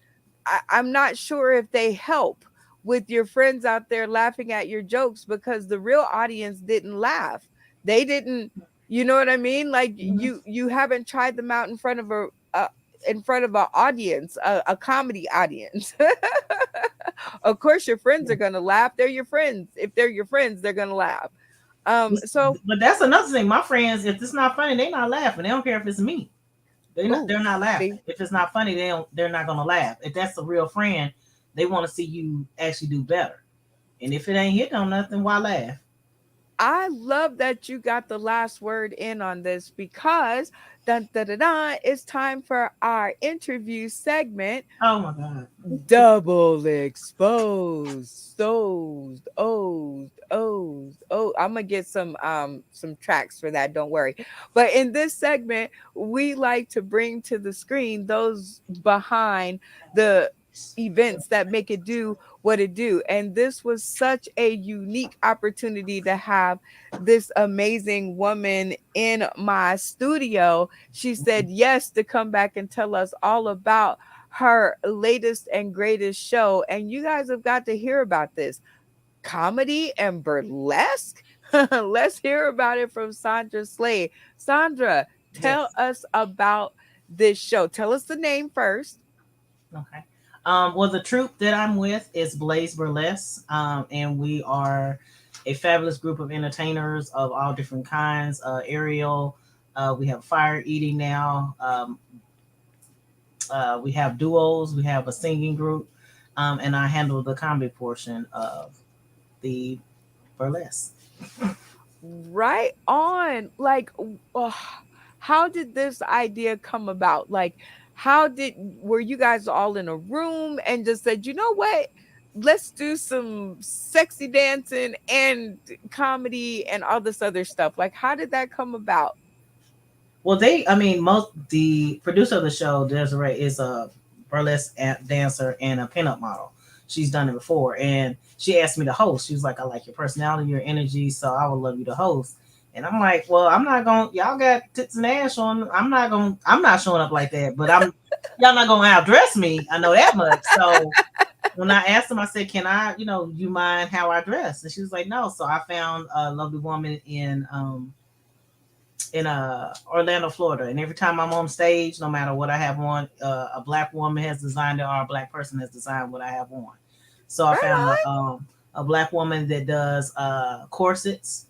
I'm not sure if they help with your friends out there laughing at your jokes, because the real audience didn't laugh. They didn't. You know what I mean? Like Mm-hmm. you haven't tried them out in front of an audience, a comedy audience. Of course your friends are going to laugh. They're your friends. If they're your friends, they're going to laugh. So But that's another thing. My friends, if it's not funny, they're not laughing. They don't care if it's me. oh, They're not laughing. see, If it's not funny, they're not gonna laugh. If that's a real friend, they want to see you actually do better. And if it ain't hitting on nothing, why laugh? I love that you got the last word in on this, because dun, dun, dun, dun, it's time for our interview segment. Oh my god. Double exposed. Oh, I'm gonna get some tracks for that, don't worry. But in this segment, we like to bring to the screen those behind the events that make it do what it do. And this was such a unique opportunity to have this amazing woman in my studio. She said yes to come back and tell us all about her latest and greatest show. And you guys have got to hear about this comedy and burlesque. Let's hear about it from Sandra Slade. Sandra, tell Yes. us about this show. Tell us the name first. Okay. Well, the troupe that I'm with is Blaze Burlesque, and we are a fabulous group of entertainers of all different kinds. Ariel, we have fire eating now. We have duos. We have a singing group, and I handle the comedy portion of the burlesque. Right on. Like, how did this idea come about? Like, how did were you guys all in a room and just said, you know what? Let's do some sexy dancing and comedy and all this other stuff. Like, how did that come about? Well, I mean, most the producer of the show, Desiree, is a burlesque dancer and a pinup model. She's done it before, and she asked me to host. She was like, "I like your personality, your energy, so I would love you to host." And I'm like, "Well, I'm not going. Y'all got tits and ass on. I'm not going. I'm not showing up like that. But y'all not going to outdress me. I know that much." So when I asked them, I said, "Can I, you mind how I dress?" And she was like, "No." So I found a lovely woman in Orlando, Florida. And every time I'm on stage, no matter what I have on, a black woman has designed it or a black person has designed what I have on. So I found Right a black woman that does corsets,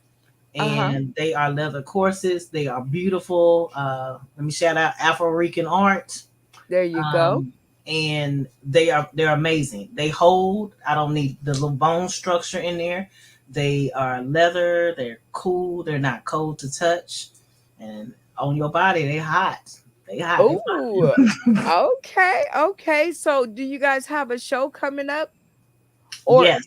on. Uh-huh. and they are leather corsets. They are beautiful. Let me shout out Afro Rican art. There you go. Um, and they're amazing. They hold. I don't need the little bone structure in there. They are leather. They're cool. They're not cold to touch. And on your body, they hot. They hot. They Oh, fine. okay, okay. So do you guys have a show coming up? Or Yes,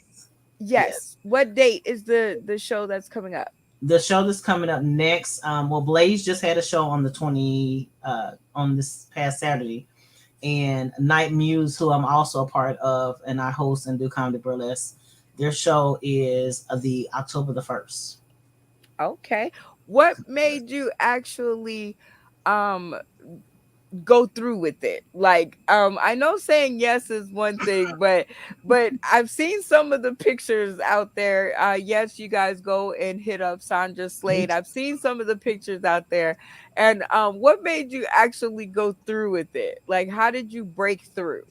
yes. yes. What date is the show that's coming up? The show that's coming up next. Well, Blaze just had a show on the 20 on this past Saturday, and Night Muse, who I'm also a part of, and I host and do comedy burlesque. Their show is the October 1st. Okay. What made you actually um go through with it? Like, I know saying yes is one thing, but I've seen some of the pictures out there. Yes, you guys go and hit up Sandra Slade. I've seen some of the pictures out there. And what made you actually go through with it? Like, how did you break through?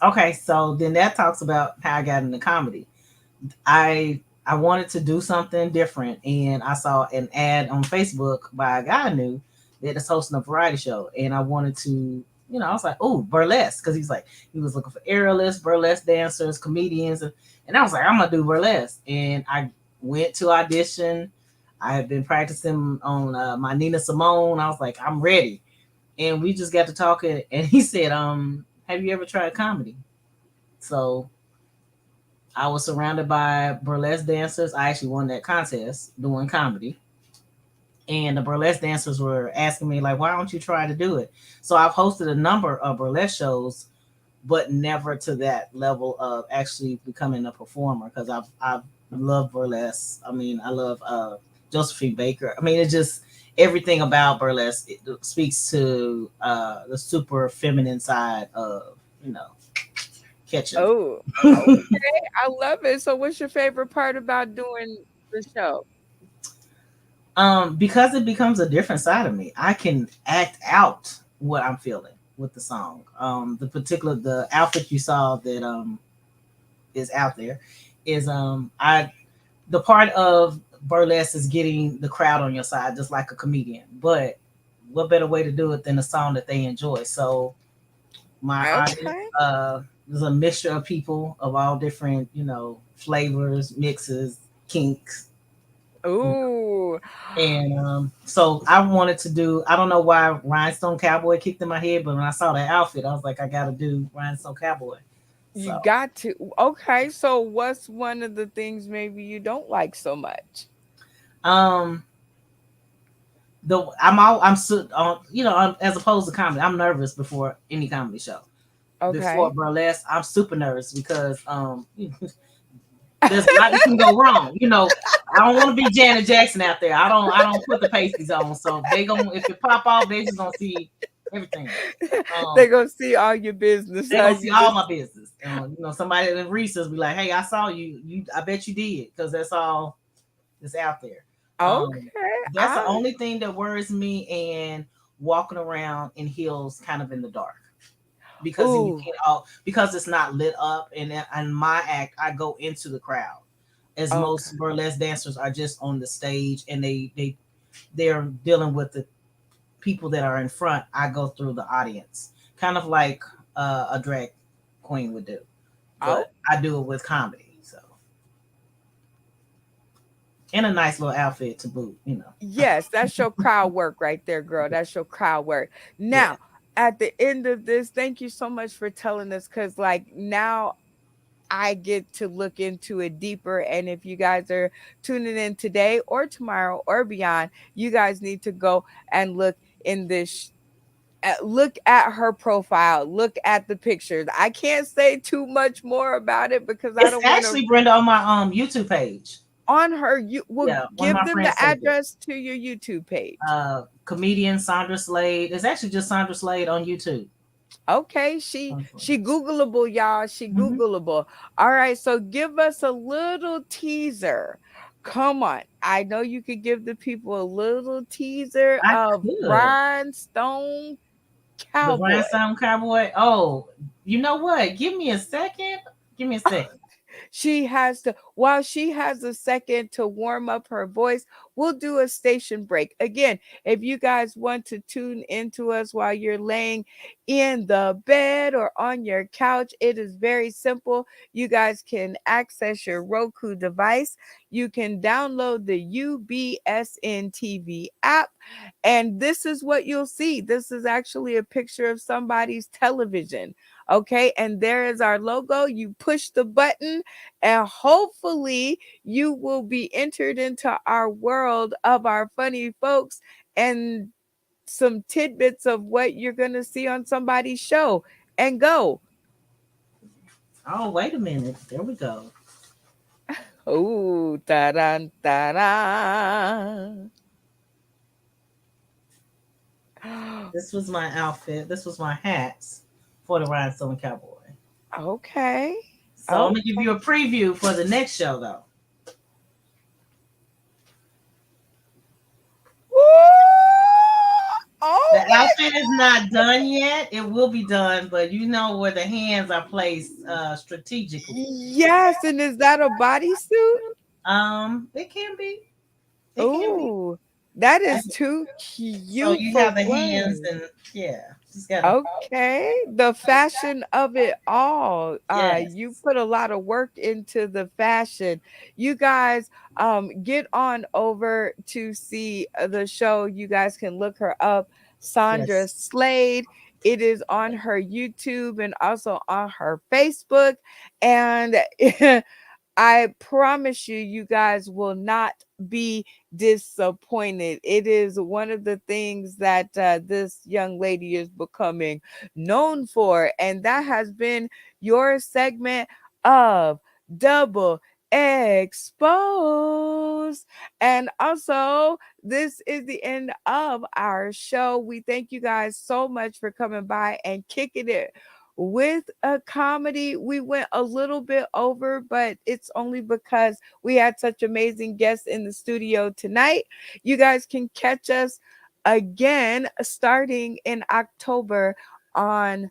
Okay, so then that talks about how I got into comedy. I wanted to do something different, and I saw an ad on Facebook by a guy I knew that is hosting a variety show, and I wanted to, I was like, oh, burlesque, because he was looking for aerialists, burlesque dancers, comedians, and I was like, I'm gonna do burlesque, and I went to audition. I had been practicing on my Nina Simone. I was like, I'm ready, and we just got to talking, and he said, have you ever tried comedy? So I was surrounded by burlesque dancers. I actually won that contest doing comedy. And the burlesque dancers were asking me, like, why don't you try to do it? So I've hosted a number of burlesque shows, but never to that level of actually becoming a performer because I've loved burlesque. I mean, I love Josephine Baker. I mean, it's just everything about burlesque it speaks to the super feminine side of, you know, catching. Oh, okay. I love it. So what's your favorite part about doing the show? Because it becomes a different side of me. I can act out what I'm feeling with the song. The outfit you saw that is out there is I the part of burlesque is getting the crowd on your side, just like a comedian. But what better way to do it than a song that they enjoy? So my audience Okay. is a mixture of people of all different, flavors, mixes, kinks, Ooh. and so I wanted to do. I don't know why Rhinestone Cowboy kicked in my head, but when I saw that outfit, I was like, I got to do Rhinestone Cowboy. You So got to. Okay, so what's one of the things maybe you don't like so much? um, the I'm all I'm as opposed to comedy, I'm nervous before any comedy show. Before Okay. burlesque, I'm super nervous because there's a lot that can go wrong. I don't want to be Janet Jackson out there. I don't put the pasties on, so if it pop off, they just gonna see everything. They Um, gonna see all your business, they huh? gonna see You all just my business. Somebody in recess be like, "Hey, I saw you. I bet you did," because that's all that's out there. Um, okay. that's the only thing that worries me, and walking around in heels, kind of in the dark, because then you Ooh, can't all because it's not lit up. And my act, I go into the crowd, as okay. most burlesque dancers are just on the stage, and they're dealing with the people that are in front. I go through the audience, kind of like a drag queen would do, Oh, but I do it with comedy. So And a nice little outfit to boot, you know. Yes, that's your crowd work right there, girl. That's your crowd work. Yeah. Now, at the end of this, thank you so much for telling us, because like now I get to look into it deeper. And if you guys are tuning in today or tomorrow or beyond, you guys need to go and look in this. Look at her profile. Look at the pictures. I can't say too much more about it because I It's don't want to. actually Brenda on my YouTube page. On her, you will Yeah, one of give my them the friends saved it. address to your YouTube page. Comedian Sandra Slade. It's actually just Sandra Slade on YouTube. Okay, she Googleable, y'all. She Mm-hmm. Googleable. All right, so give us a little teaser. Come on. I know you could give the people a little teaser I of could. Rhinestone The Cowboy. Rhinestone Cowboy. Oh, you know what? Give me a second. Give me a second. She has to, while she has a second to warm up her voice, we'll do a station break. Again, if you guys want to tune into us while you're laying in the bed or on your couch, it is very simple. You guys can access your Roku device. You can download the UBSN TV app, and this is what you'll see. This is actually a picture of somebody's television. Okay, and there is our logo. You push the button, and hopefully you will be entered into our world of our funny folks and some tidbits of what you're going to see on somebody's show, and go. Oh, wait a minute. There we go. Oh, ta-da, ta-da. This was my outfit. This was my hats for the Rhinestone Cowboy. Okay. So I'm Oh. gonna give you a preview for the next show, though. Oh The my. outfit is not done yet. It will be done, but you know where the hands are placed strategically. Yes, and is that a bodysuit? It can be. It can be. Oh, that I is too So cute you for have the hands words. and yeah, just gotta. Okay, the fashion of it all. Yes, You put a lot of work into the fashion. You guys, get on over to see the show. You guys can look her up, Sandra yes, Slade. It is on her YouTube and also on her Facebook. And I promise you, you guys will not be disappointed. It is one of the things that this young lady is becoming known for. And that has been your segment of Double Exposed. And also, this is the end of our show. We thank you guys so much for coming by and kicking it with a comedy. We went a little bit over, but it's only because we had such amazing guests in the studio tonight. You guys can catch us again starting in October on,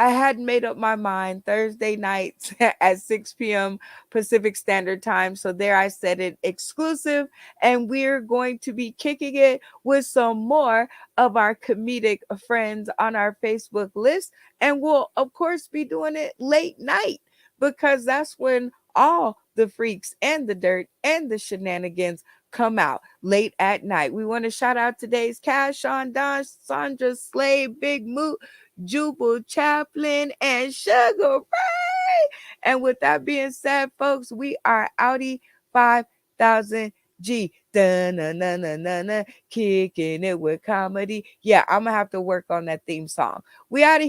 I had made up my mind, Thursday nights at 6 p.m. Pacific Standard Time. So there I said it, exclusive. And we're going to be kicking it with some more of our comedic friends on our Facebook list. And we'll, of course, be doing it late night because that's when all the freaks and the dirt and the shenanigans come out late at night. We want to shout out today's Cash on Don, Sandra Slade, Big Moot, Jubal Chaplin, and Sugar Ray. And with that being said, folks, we are outie 5000 G. Da-na-na-na-na-na, kicking it with comedy. Yeah, I'm gonna have to work on that theme song. We out of